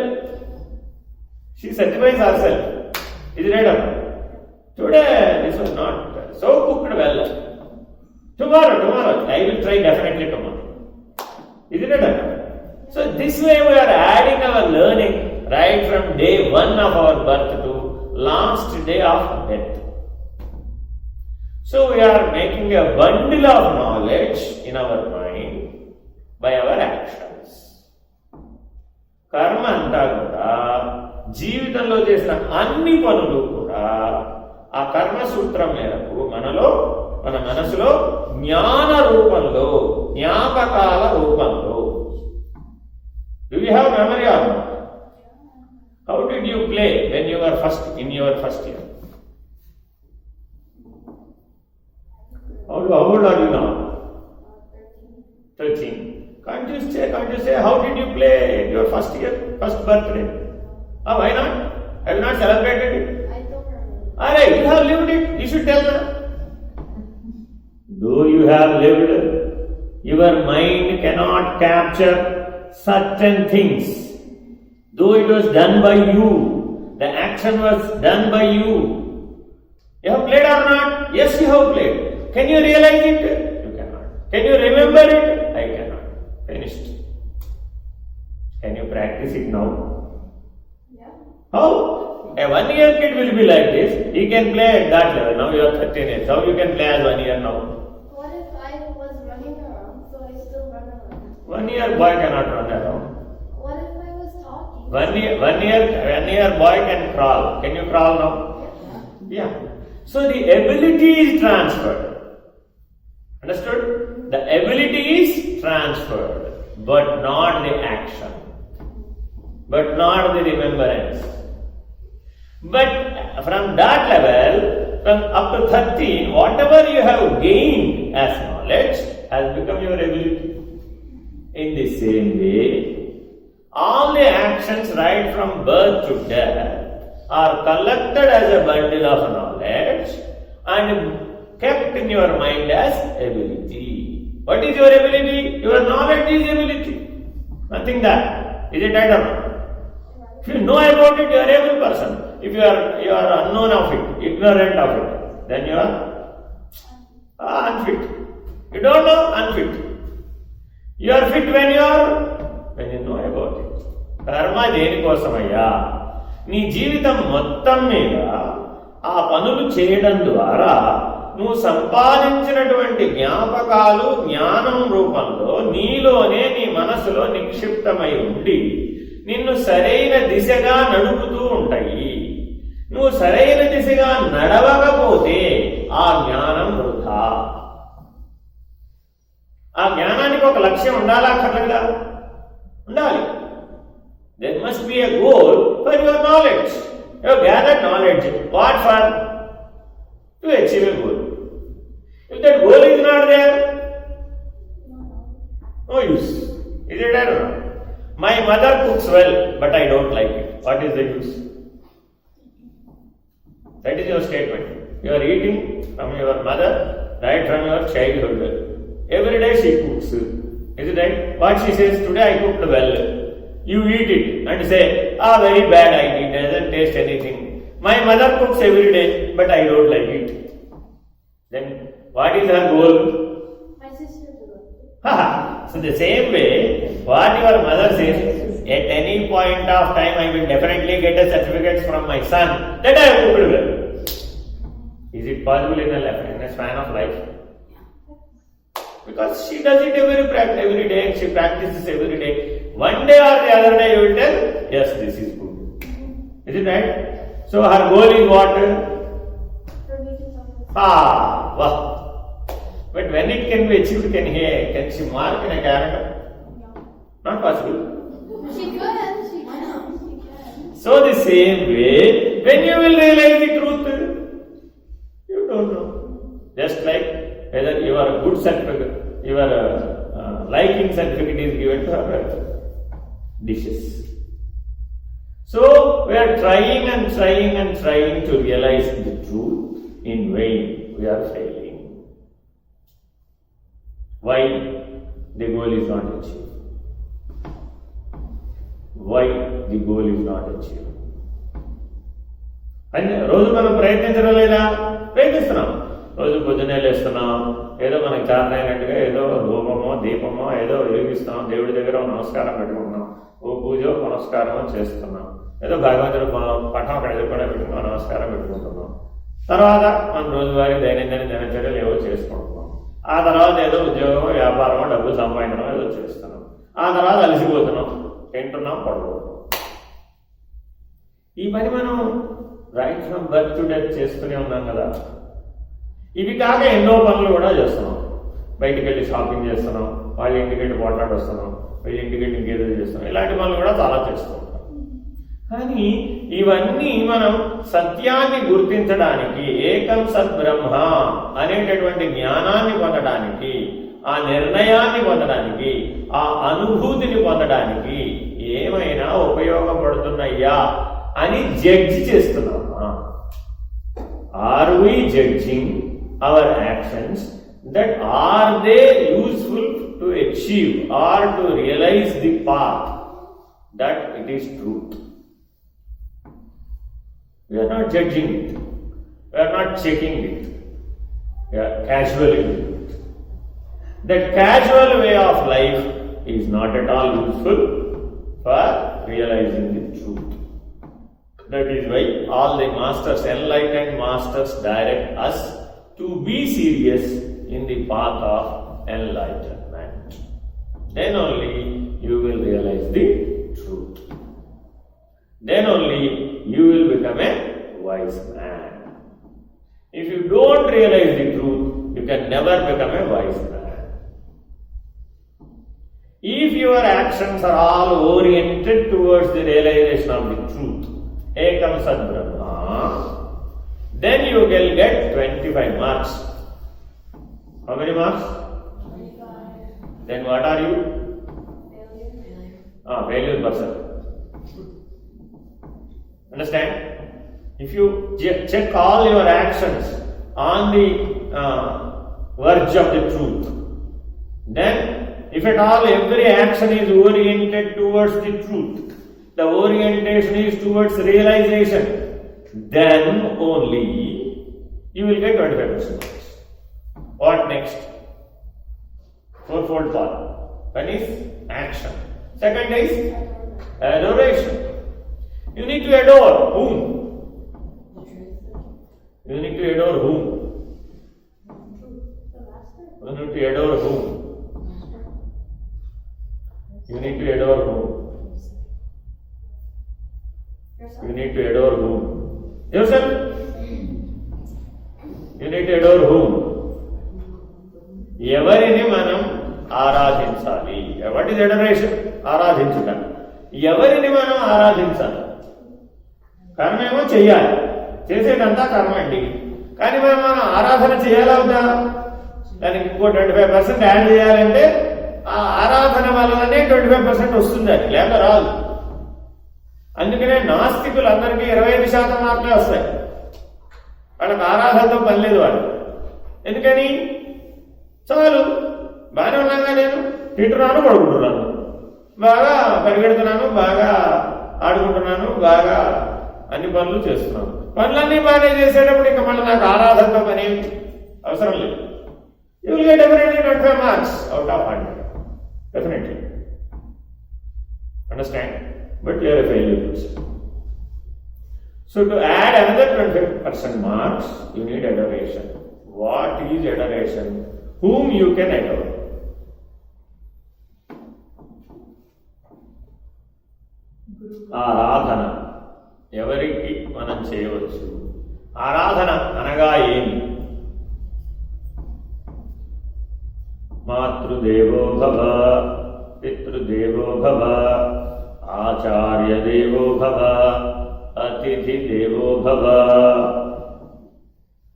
She certifies herself. Is it right or not? Today this was not so cooked well. Tomorrow I will try definitely tomorrow. Is it right or not? So this way we are adding our learning right from day 1 of our birth to last day of death. So we are making a bundle of knowledge in our mind by our actions. కర్మ అంతా కూడా జీవితంలో చేసిన అన్ని పనులు కూడా ఆ కర్మ సూత్రం మేరకు మన మనసులో జ్ఞాన రూపంలో, జ్ఞాపకాల రూపంలో. Do you have memory or not? How did you play when you were in your first year? How old are you now? 13. Can't you say how did you play your first birthday? Why not? Have you not celebrated it? I don't remember. Alright, you have lived it. You should tell them. Though you have lived, your mind cannot capture certain things. Though it was done by you, the action was done by you. You have played or not? Yes, you have played. Can you realize it? You cannot. Can you remember it? I cannot. Finished. Can you practice it now? Yeah. How? A 1-year kid will be like this. He can play at that level. Now you are 13 years. How you can play as 1 year now? What if I was running around, so I still run around? 1-year boy cannot run around. What if I was talking? 1 year boy can crawl. Can you crawl now? Yeah. So the ability is transferred. Understood? The ability is transferred, but not the action, but not the remembrance. But from that level, from up to 13, whatever you have gained as knowledge has become your ability. In the same way, all the actions right from birth to death are collected as a bundle of knowledge and kept in your mind as ability. What is your ability? Your knowledge is ability. Nothing that. Is it right or not? If you know about it, you are able person. If you are unknown of it, ignorant of it, then you are unfit. You don't know, unfit. You are fit when you know about it. కర్మ దేనికోసమయ్యా? నీ జీవితం మొత్తం మీద ఆ పనులు చేయడం ద్వారా నువ్వు సంపాదించినటువంటి జ్ఞాపకాలు జ్ఞానం రూపంలో నీలోనే, నీ మనసులో నిక్షిప్తమై ఉండి నిన్ను సరైన దిశగా నడుపుతూ ఉంటాయి. నువ్వు సరైన దిశగా నడవకపోతే ఆ జ్ఞానం వృధా. ఆ జ్ఞానానికి ఒక లక్ష్యం ఉండాలా, అక్కర్లేదా? ఉండాలి. There must be a goal for your knowledge. You have gathered knowledge. What for? To achieve a goal. If that goal is not there, no use. Is it right or not? My mother cooks well, but I don't like it. What is the use? That is your statement. You are eating from your mother right from your childhood. Every day she cooks. Is it right? What she says, today I cooked well. You eat it and say, very bad I eat, doesn't taste anything. My mother cooks every day, but I don't like it. Then what is her goal? My sister did it. So the same way, what your mother says, at any point of time I will definitely get a certificate from my son that I have cooked well. Is it possible in a span of life? Because she does it every day, and she practices every day. One day or the other day you will tell, yes, this is good. Is it right? So her goal is what? Wow. But when it can be achieved, can she mark in a calendar? Not possible. She can. She can. So the same way, when you will realize the truth, you don't know. Just like whether your good certificate, your liking certificate is given to her dishes. So we are trying and trying and trying to realize the truth. In vain, we are failing. Why? The goal is not achieved. Why the goal is not achieved? అంటే రోజు మనం ప్రయత్నించడం లేదా? ప్రయత్నిస్తున్నాం. రోజు పొద్దున్నే లేస్తున్నాం, ఏదో మనకు చాలైనట్టుగా ఏదో ధూపమో దీపమో ఏదో వెలిగిస్తున్నాం, దేవుడి దగ్గర నమస్కారం పెట్టుకుంటున్నాం, ఓ పూజో నమస్కారమో చేస్తున్నాం, ఏదో భగవంతుడు పట్టం అక్కడ ఎదుర్కొనే పెట్టుకున్నాం, నమస్కారం పెట్టుకుంటున్నాం. తర్వాత మనం రోజువారీ దైనందిన దినచర్యలు ఏవో చేసుకుంటున్నాం. ఆ తర్వాత ఏదో ఉద్యోగమో వ్యాపారమో డబ్బులు సంపాదించడం ఏదో చేస్తున్నాం. ఆ తర్వాత అలసిపోతున్నాం, తింటున్నాం, పడుకుంటున్నాం. ఈ పని మనం right from birth to death చేస్తూనే ఉన్నాం కదా. ఇవి కాక ఎన్నో పనులు కూడా చేస్తున్నాం. బయటికి వెళ్ళి షాపింగ్ చేస్తున్నాం, వాళ్ళ ఇంటికి వెళ్ళి పోట్లాడి వస్తున్నాం, వీళ్ళ ఇంటికి వెళ్ళి ఇంకేదో చేస్తున్నాం. ఇలాంటి పనులు కూడా చాలా చేస్తూ ఉంటాం. కానీ ఇవన్నీ మనం సత్యాన్ని గుర్తించడానికి, ఏకం సద్బ్రహ్మ అనేటటువంటి జ్ఞానాన్ని పొందడానికి, ఆ నిర్ణయాన్ని పొందడానికి, ఆ అనుభూతిని పొందడానికి ఏమైనా ఉపయోగపడుతున్నాయా అని జడ్జి చేస్తున్నామా? Are we judging our actions that are they useful to achieve or to realize the path that it is truth? We are not judging it. We are not checking it. We are casually doing it. That casual way of life is not at all useful for realizing the truth. That is why all the masters, enlightened masters, direct us to be serious in the path of enlightenment. Then only you will realize the truth. Then only you will become a wise man. If you don't realize the truth, you can never become a wise man. If your actions are all oriented towards the realization of the truth, Ekam Sad Brahma, then you will get 25 marks. How many marks? 25. Then what are you? Failure. Failure person. Understand? If you check all your actions on the verge of the truth, then if at all every action is oriented towards the truth, the orientation is towards realization, then only you will get 25%. What next? Fourfold path. One is action. Second is adoration. You need to adore whom? You need to adore whom? You need to adore whom? You need to adore whom? You need to adore whom? Yourself? You need to adore whom? ఎవరిని మనం ఆరాధించాలి? What is adoration? ఆరాధించుట. ఎవరిని మనం ఆరాధించాలి? కర్మ ఏమో చెయ్యాలి, చేసేదంతా కర్మ అండి. కానీ మనం ఆరాధన చేయాలా వద్దా? దానికి ఇంకో 25% యాడ్ చేయాలంటే ఆ ఆరాధన వల్లనే 25% వస్తుంది, అది లేక రాదు. అందుకనే నాస్తికులందరికీ 25% మాత్రమే వస్తాయి. వాళ్ళకి ఆరాధనతో పని లేదు వాళ్ళు. ఎందుకని? చాలు, బాగానే ఉన్నాగా, నేను తింటున్నాను, పడుకుంటున్నాను, బాగా పరిగెడుతున్నాను, బాగా ఆడుకుంటున్నాను, బాగా అన్ని పనులు చేస్తున్నాను. పనులన్నీ బాగానే చేసేటప్పుడు ఇంకా మళ్ళీ నాకు ఆరాధనతో పని ఏమిటి? అవసరం లేదు. You will get definitely 25 marks out of 100. Definitely. Understand? But you are a failure person. So to add another 25% marks, you need adoration. What is adoration? whom you can adore. ఆరాధన ఎవరికి మనం చేయవచ్చు? ఆరాధన అనగా ఏమి? మాతృదేవో భవ, పితృదేవో భవ, ఆచార్య దేవో భవ, అతిథి దేవో భవ.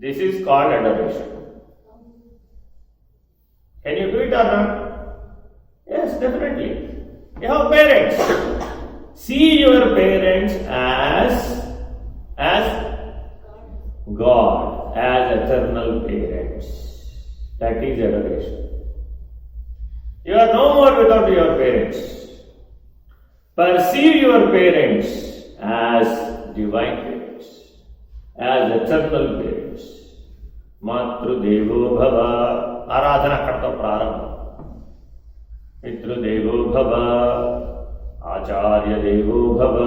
This is called adoration. Can you do it or not? Yes, definitely. You have parents. See your parents as God, as eternal parents. That is adoration. You are no more without your parents. Perceive your parents as divine parents, as eternal parents. Matrudevo bhava. ఆరాధన అక్కడితో ప్రారంభం. పితృదేవో భవ, ఆచార్య దేవో భవ.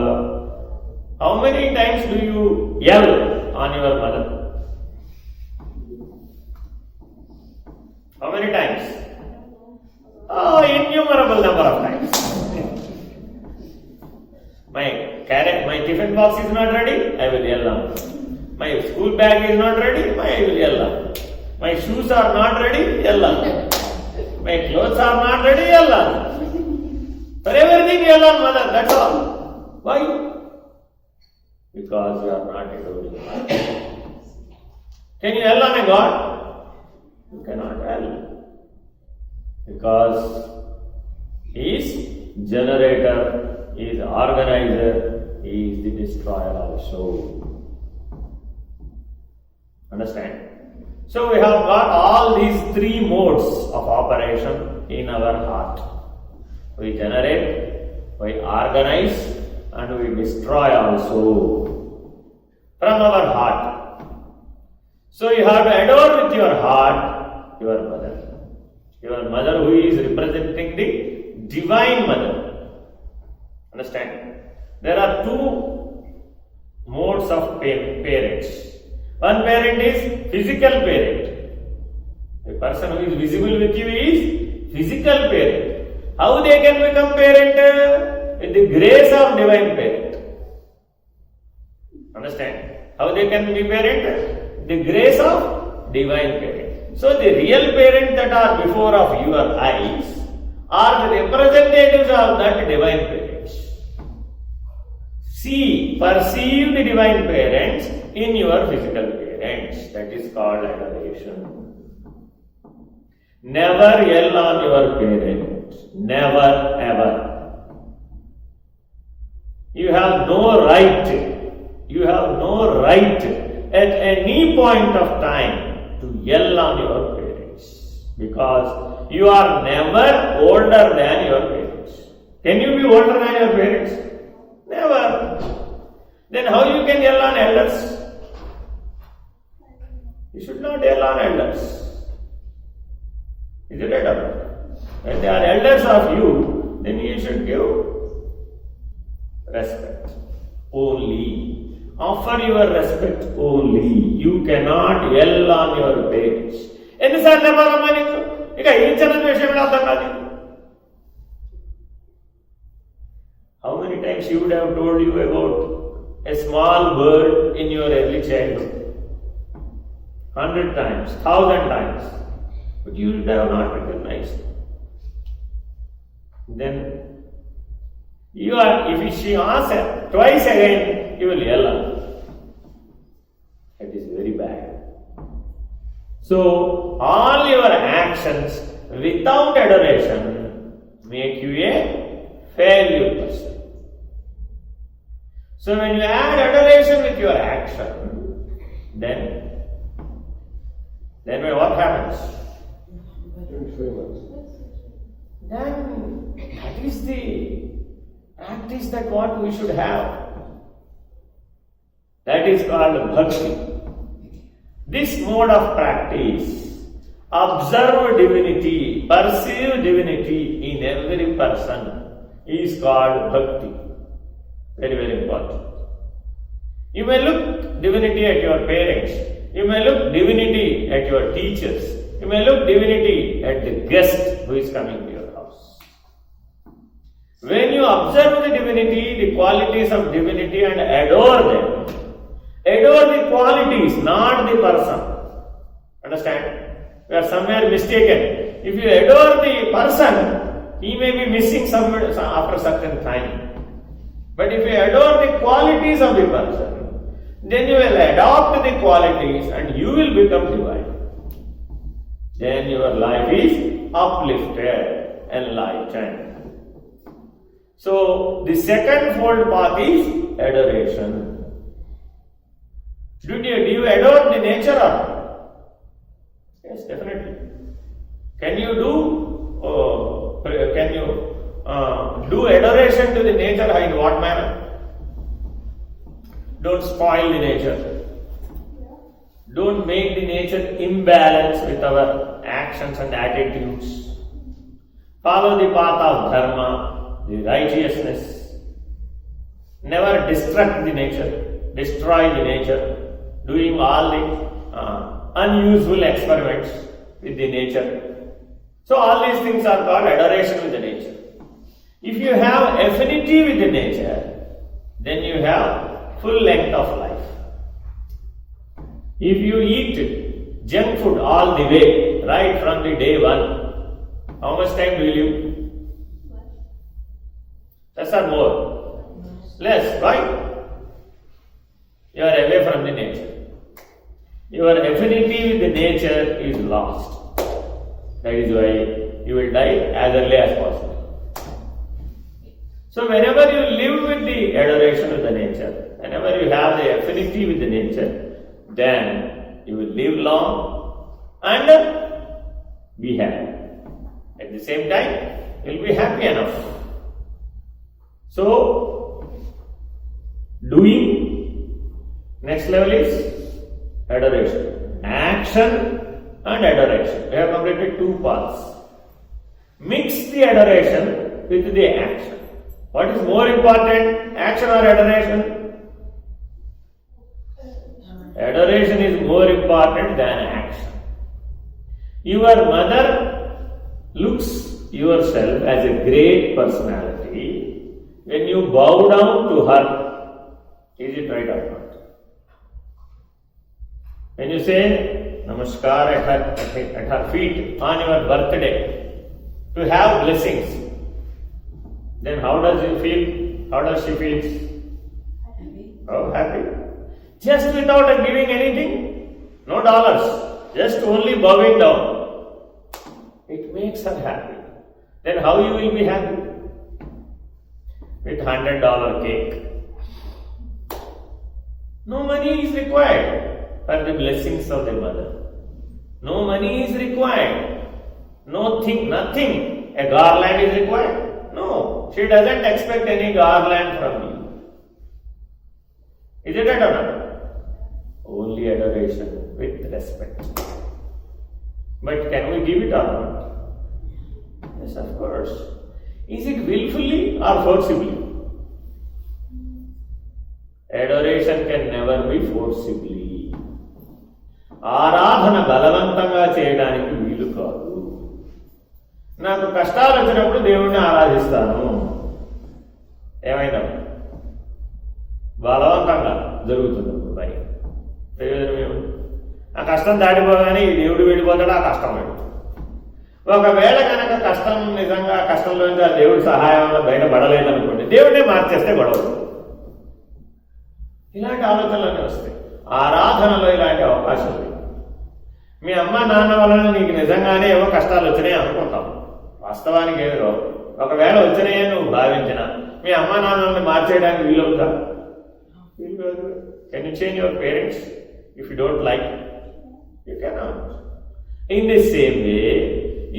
How many times do you yell on your mother? How many times? Oh, innumerable number of times. My tiffin box is not ready, I will yell on. My school bag is not ready, I will yell on. My shoes are not ready, yell on. My clothes are not ready, yell on. For everything yell on mother, that's all. Why? Because you are not adoring God. Can you yell on a God? You cannot yell. Because He is generator, He is organizer, He is the destroyer also. Understand? So we have got all these three modes of operation in our heart. We generate, we organize, and we destroy also from our heart. So you have to adore with your heart your mother. Your mother who is representing the divine mother. Understand? There are two modes of parents. One parent is physical parent. The person who is visible with you is physical parent. How they can become parent? With the grace of divine parent. Understand? How they can be parent? The grace of divine parent. So the real parents that are before of your eyes are the representatives of that divine parents. See, perceive the divine parents in your physical parents. That is called adoration. Never yell on your parents. Never ever. You have no right at any point of time to yell on your parents, because you are never older than your parents. Can you be older than your parents? Never. Then how you can yell on elders? You should not yell on elders. Is it right or not? When they are elders of you, then you should give respect only. Offer your respect only. You cannot yell on your parents. ఎన్నిసార్లు చెప్పాలమ్మా నీకు? ఇక ఈ చిన్న విషయం అర్థం కాదు. How many times she would have told you about a small bird in your early childhood? 100 times, 1000 times. But you would have not recognized. Then if she asks twice again, you will yell at her. That is very bad. So all your actions without adoration make you a failure person. So when you add adoration with your action, then what happens? Then that is the practice that what we should have. That is called bhakti. This mode of practice, observe divinity, perceive divinity in every person, is called bhakti. Very, very important. You may look divinity at your parents, you may look divinity at your teachers, You may look divinity at the guest who is coming to your house. When you observe the divinity, the qualities of divinity and adore them, adore the qualities, not the person. Understand? We are somewhere mistaken. If you adore the person, he may be missing somewhere after a certain time. But if you adore the qualities of the person, then you will adopt the qualities and you will become divine. Then your life is uplifted, enlightened. So, the second fold path is adoration. Do you adore the nature or not? Yes, definitely. Can you do adoration to the nature in what manner? Don't spoil the nature. Don't make the nature imbalance with our actions and attitudes. Follow the path of dharma, the righteousness. Never destruct the nature, destroy the nature, doing all the unusual experiments with the nature. So all these things are called adoration with the nature. If you have affinity with the nature, then you have full length of life. If you eat junk food all the way, right from the day one, how much time will you live? Less or more? Less. Why? You are away from the nature. Your affinity with the nature is lost. That is why you will die as early as possible. So whenever you live with the adoration of the nature, whenever you have the affinity with the nature, then you will live long and be happy. At the same time, you will be happy enough. So, doing, next level is adoration. Action and adoration. We have completed two paths. Mix the adoration with the action. What is more important, action or adoration? Adoration is more important than action. Your mother looks yourself as a great personality when you bow down to her. Is it right or not? When you say namaskar at her feet on your birthday to have blessings, then how does you feel? How does she feel? Happy. Oh, happy. Just without giving anything, no dollars, just only bowing down. It makes her happy. Then how you will be happy? With $100 cake. No money is required for the blessings of the mother. No money is required. Nothing. A garland is required. No, she doesn't expect any garland from you. Is it right or not? Only adoration with respect. But can we give it or not? Yes, of course. Is it willfully or forcibly? Adoration can never be forcibly. ఆరాధన బలవంతంగా చేయడానికి వీలు కాదు. నాకు కష్టాలు వచ్చినప్పుడు దేవుణ్ణి ఆరాధిస్తాను. ఏమైనా బలవంతంగా జరుగుతున్నప్పుడు పని ప్రయోజనం ఏమిటి? ఆ కష్టం దాటిపోగానే ఈ దేవుడు వెళ్ళిపోతాడు, ఆ కష్టం వెళ్ళిపోతాడు. ఒకవేళ కనుక కష్టం నిజంగా కష్టంలో ఆ దేవుడి సహాయం వల్ల బయటపడలేదనుకోండి, దేవుడే మార్చేస్తే గొడవ. ఇలాంటి ఆలోచనలన్నీ వస్తాయి. ఆరాధనలో ఇలాంటి అవకాశం ఉంది. మీ అమ్మ నాన్న వలన నీకు నిజంగానే ఏవో కష్టాలు వచ్చినాయి అనుకుంటాం. వాస్తవానికి ఏదో ఒకవేళ వచ్చినాయని నువ్వు భావించిన మీ అమ్మ నాన్నల్ని మార్చేయడానికి వీలవుతా? వీలు కాదు. Can you change your parents if you don't like? You cannot. In the same way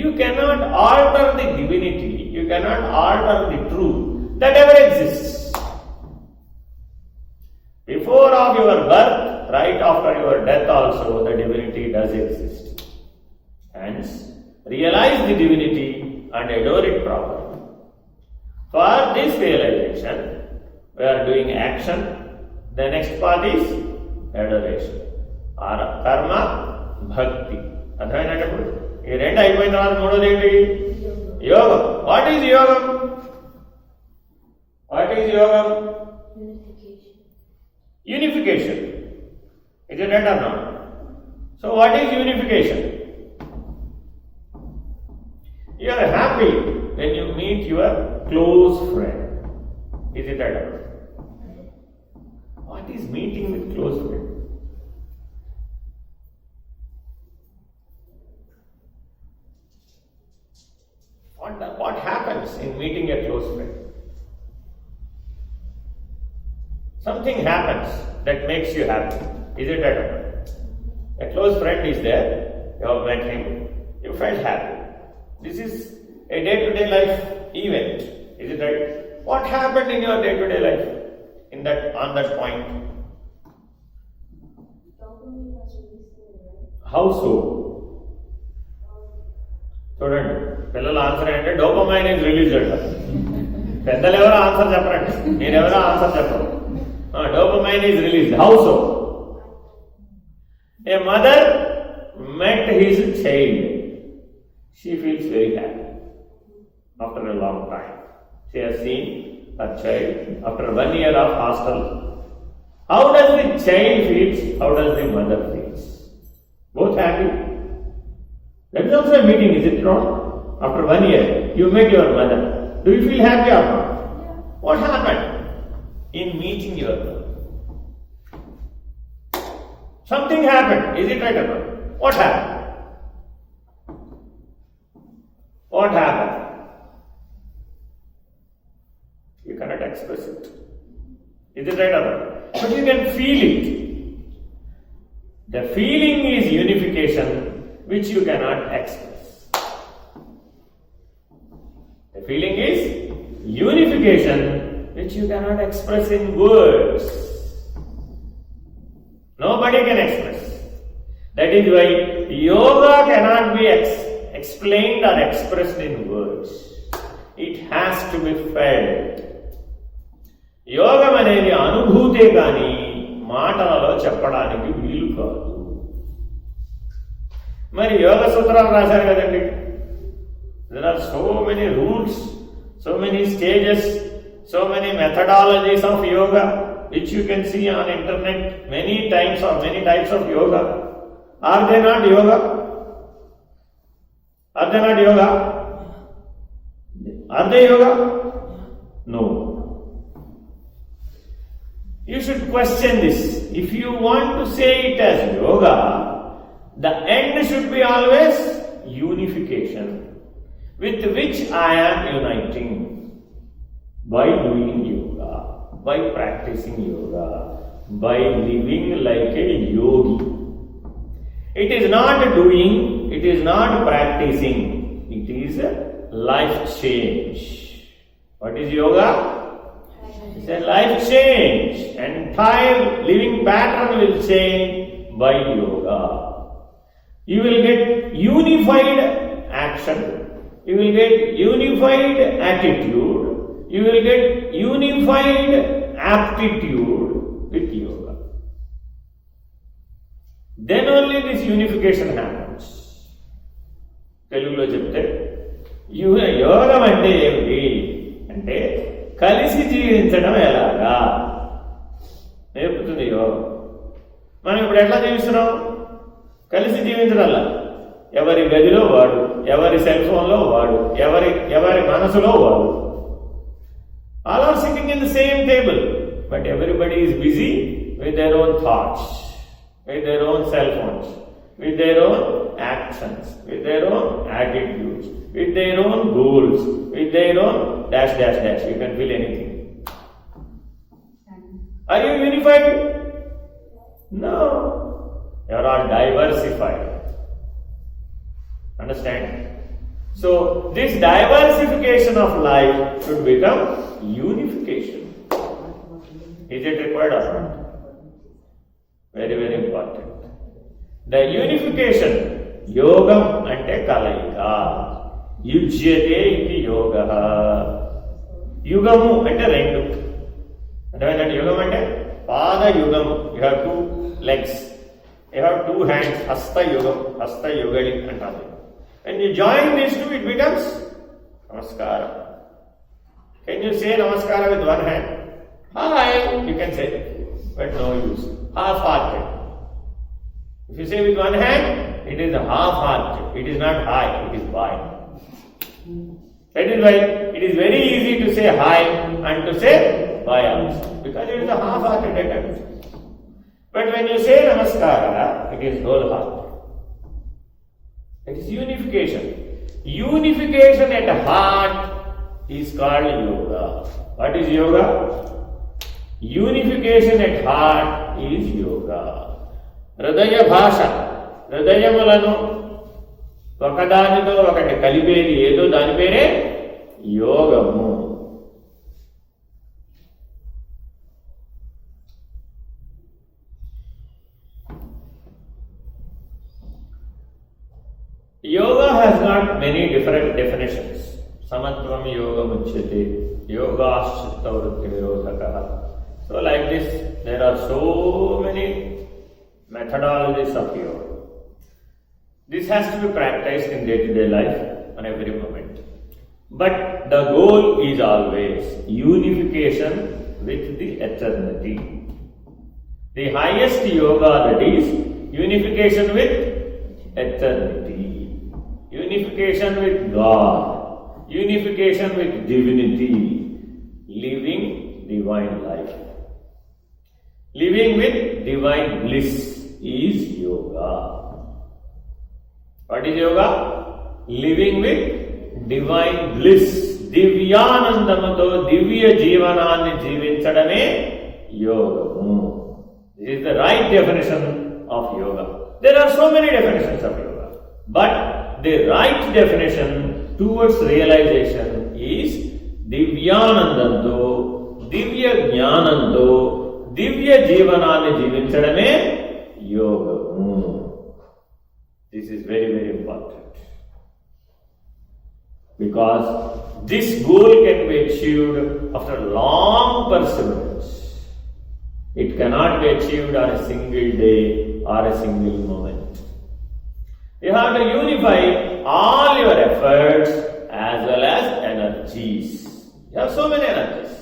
you cannot alter the divinity, you cannot alter the truth that ever exists. Before of your birth, right after your death also, the divinity does exist. Hence, realize the divinity and adore it properly. For this realization, we are doing action. The next part is adoration. Karma, bhakti. అర్థమైనట్టు ఇప్పుడు ఈ రెండు అయిపోయిన తర్వాత మూడోది ఏంటి? యోగం. What is యోగం? What is యోగం? Unification. Is it right or not? So what is unification? You are happy when you meet your close friend. Is it right or not? What is meeting with close friend? What happens in meeting a close friend? Something happens that makes you happy. Is it right or not? A close friend is there, you have met him, you felt happy. This is a day-to-day life event. Is it right? What happened in your day-to-day life on that point? How so? చూడండి, పిల్లల answer ఏంటంటే dopamine is release అంటారు. పెద్దలు ఎవరో answer చెప్పరండి, మీరెవరో answer చెప్పరు. Dopamine is released. How so? A mother met his child. She feels very happy after a long time. She has seen her child after 1 year of hostel. How does the child feel? How does the mother feel? Both happy. That is also a meeting, is it not? After 1 year, you met your mother. Do you feel happy or not? What happened in meeting your mother? Something happened. Is it right or not? What happened? What happened? You cannot express it. Is it right or not? But you can feel it. The feeling is unification, which you cannot express. The feeling is unification, which you cannot express in words. Nobody can express. That is why yoga cannot be explained or expressed in words. It has to be felt. యోగం అనేది అనుభూతే కానీ మాటలలో చెప్పడానికి వీలు కాదు. మరి యోగ సూత్రాలు రాశారు కదండి. There are so many rules, so many stages, so many methodologies of yoga which you can see on internet many times or many types of yoga. Are they not yoga? Are they not yoga? Are they yoga? No. You should question this. If you want to say it as yoga, the end should be always unification, with which I am uniting by doing yoga, by practicing yoga, by living like a yogi. It is not doing, it is not practicing, it is a life change. What is yoga? It's a life change. Entire living pattern will change by yoga. You will get unified action, you will get unified attitude, you will get unified aptitude with yoga. Then only this unification happens. తెలుగులో చెప్తే యోగం అంటే ఏమిటి అంటే కలిసి జీవించడం ఎలాగా నేర్పుతుంది యోగం. మనం ఇప్పుడు ఎట్లా జీవిస్తున్నాం? కలిసి జీవించడంలా ఎవరి గదిలో వాడు, ఎవరి సెల్ ఫోన్లో వాడు, ఎవరి మనసులో వాడు. All are sitting in the same table, but everybody is busy with their own thoughts, with their own cell phones, with their own actions, with their own attitudes, with their own goals, with their own dash dash dash. You can feel anything. Are you unified? No. You are all diversified. Understand? So this diversification of life should become unification. Is it required or not? Very, very important. The unification, yogam ante kalaika, yujyate iti yoga. Yugamu ante rendu. Ante yugam ante pada yugam. You have 2 legs. You have two hands, hasta yogam, hasta yogali antaru. When you join these two, it becomes namaskara. Can you say namaskara with one hand? Hi, you can say, but no use. Half-hearted. If you say with one hand, it is half-hearted. It is not hi, it is bye. That is why it is very easy to say hi and to say bye also, because it is a half-hearted attempt. But when you say namaskara, it is wholehearted. It is unification. Unification at heart is called yoga. What is yoga? Unification at heart is yoga. Hridaya bhasha. హృదయములను ఒకదానితో ఒకటి కలిపేది ఏదో దాని పేరే యోగము. Yoga has got many different definitions. Samatvam yoga muchyate, yogaschitta vritti nirodhakah. So like this, there are so many methodologies of yoga. This has to be practiced in day-to-day life on every moment. But the goal is always unification with the eternity. The highest yoga, that is unification with eternity. Unification with God, unification with divinity, living divine life. Living with divine bliss is yoga. What is yoga? Living with divine bliss. Divyanandamato divya jivananni jivinchadame yoga. This is the right definition of yoga. There are so many definitions of yoga, but the right definition towards realization is Divyanandanto, Divya Jnananto, Divya Jivanani Jivinchadame Yoga. This is very, very important. Because this goal can be achieved after long perseverance. It cannot be achieved on a single day or a single moment. You have to unify all your efforts as well as energies. You have so many energies.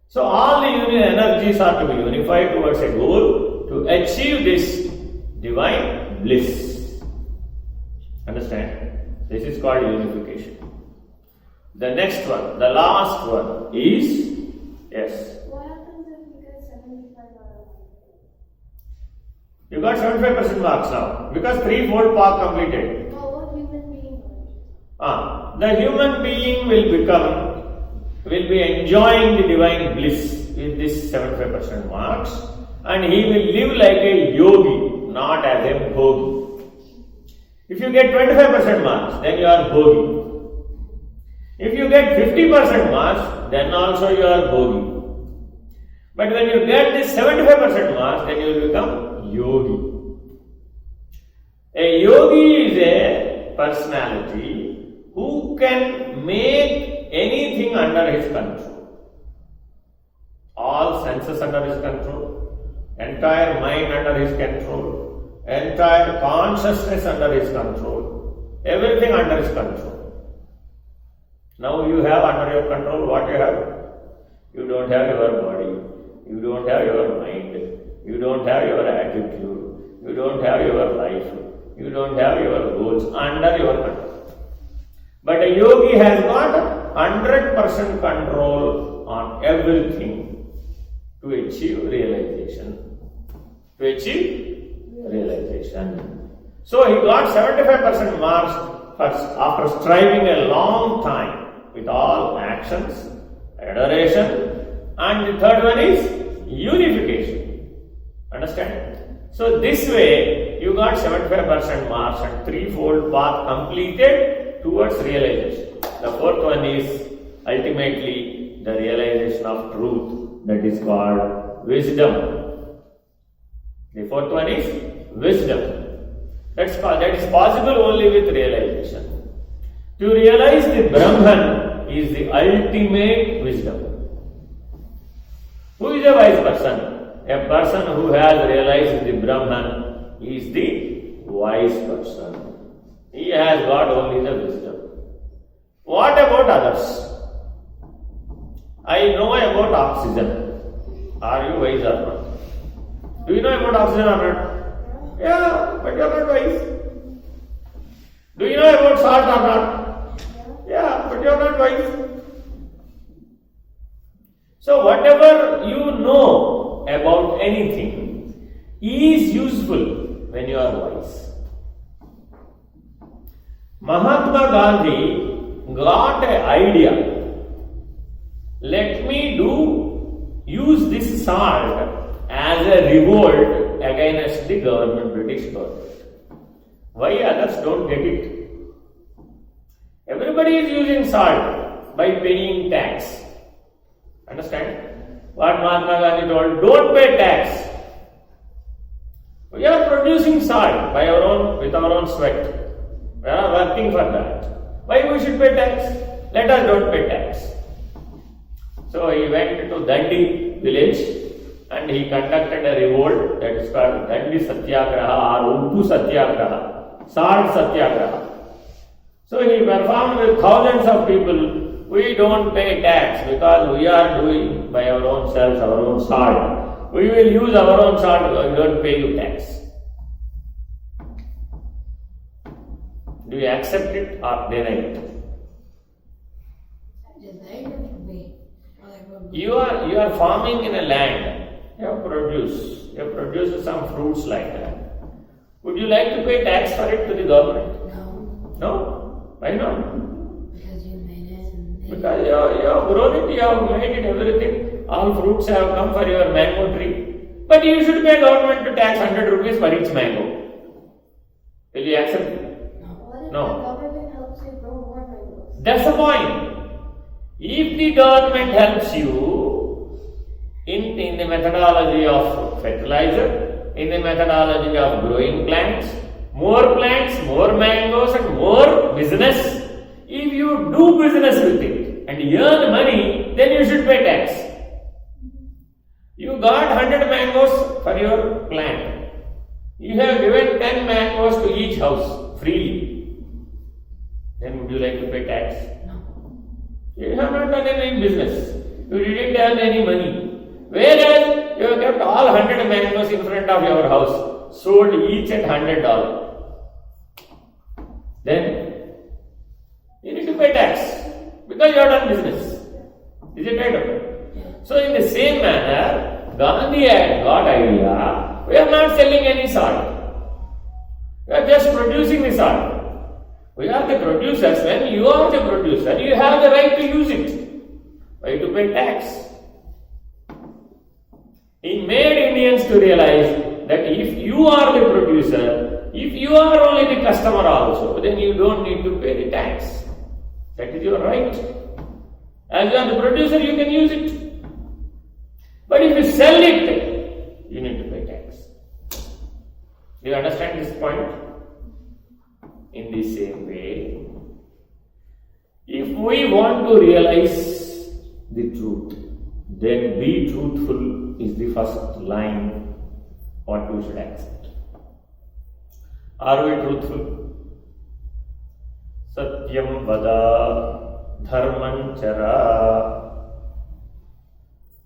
So all the energies are to be unified towards a goal to achieve this divine bliss. Understand? This is called unification. The next one, the last one is, yes. What happens if you get 75 out of 100? You got 75% marks now because threefold path completed. Well, what human being? The human being will be enjoying the divine bliss with this 75% marks, and he will live like a yogi, not as a bhogi. If you get 25% marks, then you are bhogi. If you get 50% marks, then also you are bhogi. But when you get this 75% marks, then you will become yogi. A yogi is a personality who can make anything under his control. All senses under his control, entire mind under his control, entire consciousness under his control, everything under his control. Now you have under your control what you have? You don't have your body, you don't have your mind, you don't have your attitude, you don't have your life, you don't have your goals under your control. But a yogi has got 100% control on everything to achieve realization. To achieve realization. So he got 75% marks first after striving a long time with all actions, adoration, and the third one is unification. Understand? So this way you got 75% marks and threefold path completed towards realization. The fourth one is ultimately the realization of truth, that is called wisdom. The fourth one is wisdom. That is possible only with realization. To realize the Brahman is the ultimate wisdom. Who is a wise person? A person who has realized the Brahman is the wise person. He has got only the wisdom. What about others? I know about oxygen. Are you wise or not? Do you know about oxygen or not? Yeah, but you are not wise. Do you know about salt or not? Yeah, but you are not wise. So whatever you know about anything is useful when you are wise. Mahatma Gandhi got an idea. Let me use this salt as a revolt against the government, British government. Why others don't get it? Everybody is using salt by paying tax. Understand? What Mahatma Gandhi told, don't pay tax. We are producing salt by with our own sweat. We are working for that. Why we should pay tax? Let us don't pay tax. So he went to Dandi village and he conducted a revolt that is called Dandi Satyagraha or Uppu Satyagraha, Salt Satyagraha. So he performed with thousands of people. We don't pay tax because we are doing by our own selves, our own salt. We will use our own salt, we don't pay you tax. Do you accept it or deny it? You are farming in a land. You have produced some fruits like that. Would you like to pay tax for it to the government? No. No? Why not? Because you made it. Because you have grown it, you have made it, everything. All fruits have come for your mango tree. But you should pay government to tax 100 rupees for each mango. Will you accept it? What if No. the government helps you grow more mangoes? That's the point. If the government helps you in the methodology of fertilizer, in the methodology of growing plants, more mangoes and more business, if you do business with it and earn money, then you should pay tax. You got 100 mangoes for your plant. You have given 10 mangoes to each house freely. Then would you like to pay tax? No. You have not done any business. You didn't earn any money. Whereas you have kept all 100 mangoes in front of your house, sold each at $100. Then you need to pay tax because you have done business. Is it right or not? So in the same manner, Gandhi had got idea, we are not selling any salt. We are just producing the salt. We are the producers. When you are the producer, you have the right to use it. Why to pay tax? He made Indians to realize that if you are the producer, if you are only the customer also, then you don't need to pay the tax. That is your right. As you are the producer, you can use it. But if you sell it, you need to pay tax. Do you understand this point? In the same way, if we want to realize the truth, then be truthful is the first line what we should accept. Are we truthful? Satyam vada dharman chara.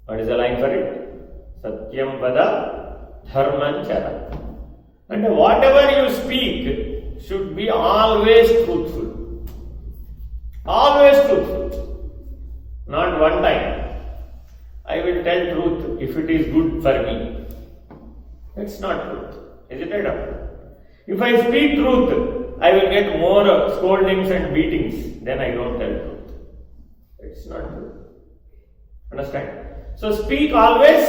What is the line for it? Satyam vada dharman chara. And whatever you speak should be always truthful. Always truthful. Not one time. I will tell truth if it is good for me. It's not truth. Is it right? If I speak truth, I will get more scoldings and beatings. Then I don't tell truth. It's not true. Understand? So speak always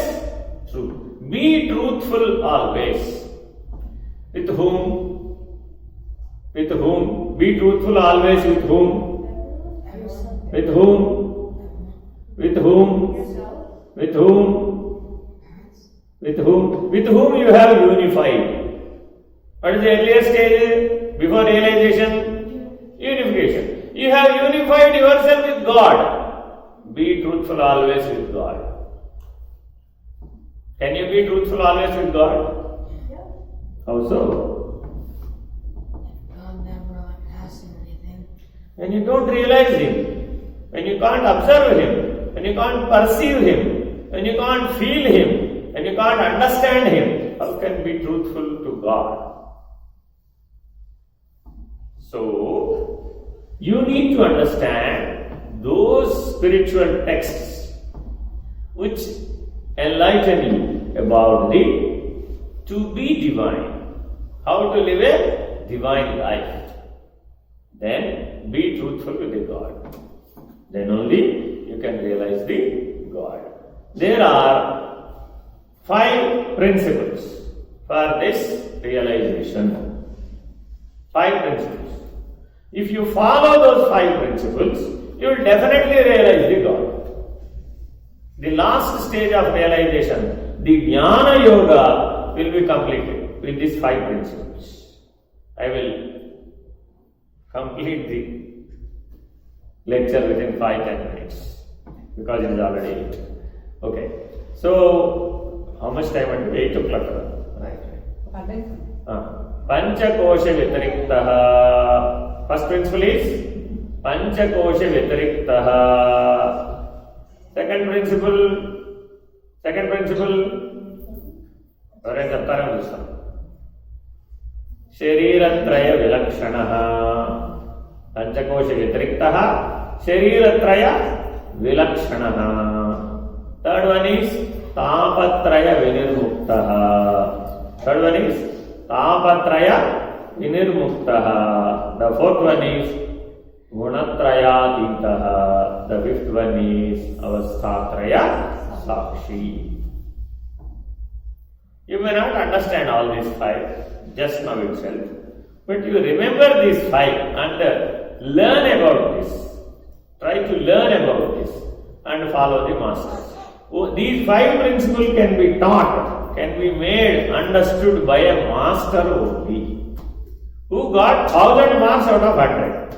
truth. Be truthful always. With whom? With whom? Be truthful always with whom? With whom? With whom? With whom? With whom? With whom you have unified. What is the earlier stage before realization? Unification. You have unified yourself with God. Be truthful always with God. Can you be truthful always with God? Yeah. How so? God never asks him anything. When you don't realize Him, when you can't observe Him, when you can't perceive Him, when you can't feel Him, when you can't understand Him, how can you be truthful to God? So, you need to understand those spiritual texts which enlighten you about the to be divine, how to live a divine life. Then be truthful with the God. Then only you can realize the God. There are 5 principles for this realization. 5 principles. If you follow those 5 principles, you will definitely realize the God. The last stage of realization, the Jnana Yoga, will be completed with these 5 principles. I will complete the lecture within 5-10 minutes because it is already 8. Okay. So, how much time until 8 o'clock? Right. Panchakosha Vitariktaha. First principle is Panchakosha Vitariktaha. Second principle. ఎవరైనా చెప్తారని చూస్తాం. శరీరత్రయ విలక్షణః. పంచకోశ వ్యతిరిక్తః శరీరత్రయ విలక్షణః. Third one is తాపత్రయ వినిర్ముక్తః. Third one is తాపత్రయ వినిర్ముక్తః. The fourth one is గుణత్రయాతీతః. The fifth one is అవస్థాత్రయ Sakshi. You may not understand all these 5 just now itself, but you remember these 5 and learn about this. Try to learn about this and follow the masters. These 5 principles can be taught, can be made, understood by a master only, who got 1000 marks out of 100.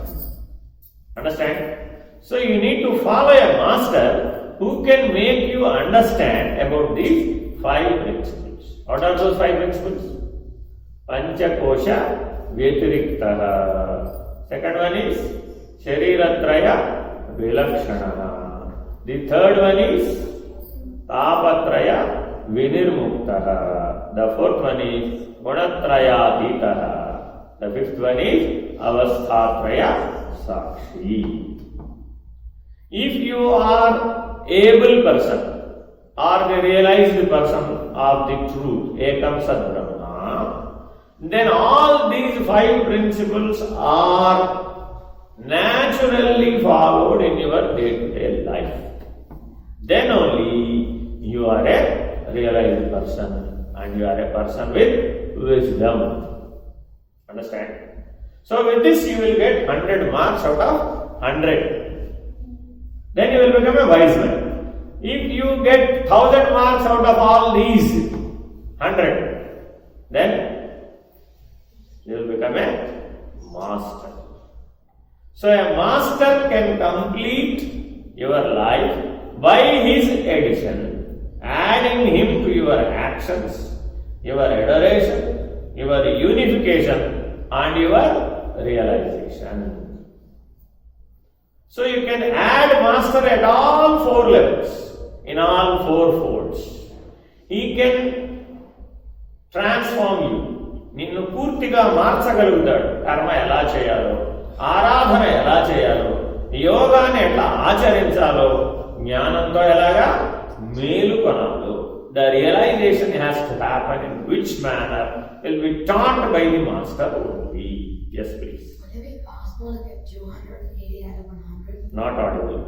Understand? So you need to follow a master who can make you understand about these 5 principles. What are those 5 principles? Panchakosha Vyatiriktah. Second one is Shariratraya Vilakshana. The third one is Tapatraya Vinirmuktah. The fourth one is Gunatrayatitah. The fifth one is Avasthatraya Sakshi. If you are able person or the realized person of the truth, Ekam Sat Brahma, then all these 5 principles are naturally followed in your day-to-day life. Then only you are a realized person and you are a person with wisdom. Understand? So with this you will get 100 marks out of 100. Then you will become a wise man. If you get 1000 marks out of all these 100, then you will become a master. So a master can complete your life by his addition, adding him to your actions, your adoration, your unification and your realization. So you can add master at all 4 levels, in all 4 folds. He can transform you. నిన్ను పూర్తిగా మార్చగలుగుతాడు. కర్మ ఎలా చేయాలో, ఆరాధన ఎలా చేయాలో, యోగాన్ని ఎట్లా ఆచరించాలో, జ్ఞానంతో ఎలాగా మేలుకొనాలో. The realization has to happen in which manner will be taught by the master only. Yes, please. Would it be possible to get 280 out of 100? Not audible.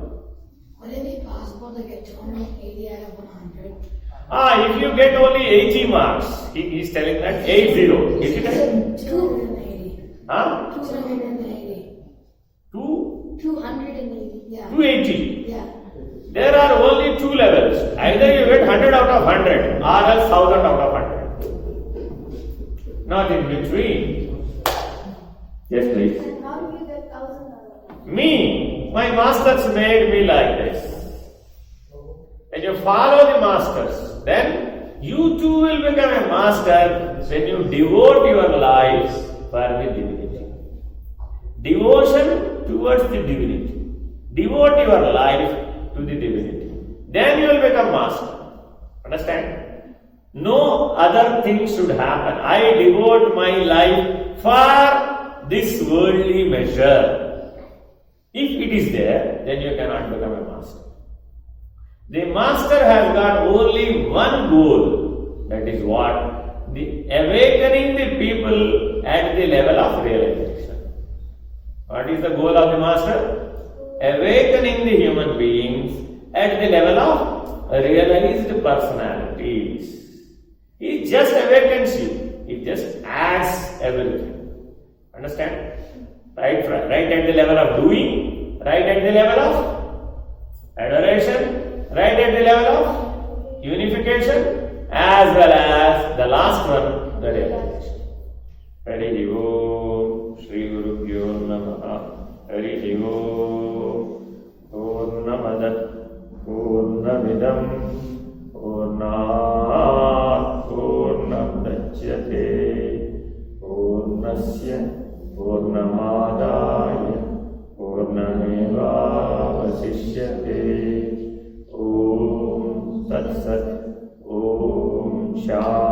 Would it be possible to get 280 out of 100? If you get only 80 marks, he is telling that 80. Is it? 280. Huh? 280. 280. Yeah. 280. Yeah. There are only 2 levels. Either you get 100 out of 100 or else 1000 out of 100. Not in between. Yes, please. And how do you get 1000 out of it? Me, my masters made me like this. When you follow the masters, then You too will become a master when you devote your lives for the divinity. Devotion towards the divinity. Devote your life to the divinity. Then you will become master. Understand? No other thing should happen. I devote my life for this worldly measure. If it is there, then you cannot become a master. The master has got only one goal. That is what? The awakening the people at the level of realization. What is the goal of the master? Awakening the human beings at the level of realized personalities. He just awakens you. He just adds everything. Understand? Right at the level of doing, right at the level of adoration, right at the level of unification, as well as the last one, the realization. Hari Om, Shri Guru Pyo Namaha, Hari Om, Purnamada, Purnamidam, Purnat, Purnamudachyate, Purnasya, Purnamadaya, Purnameva Vasishyate. Om Tat Sat. Om Shanti.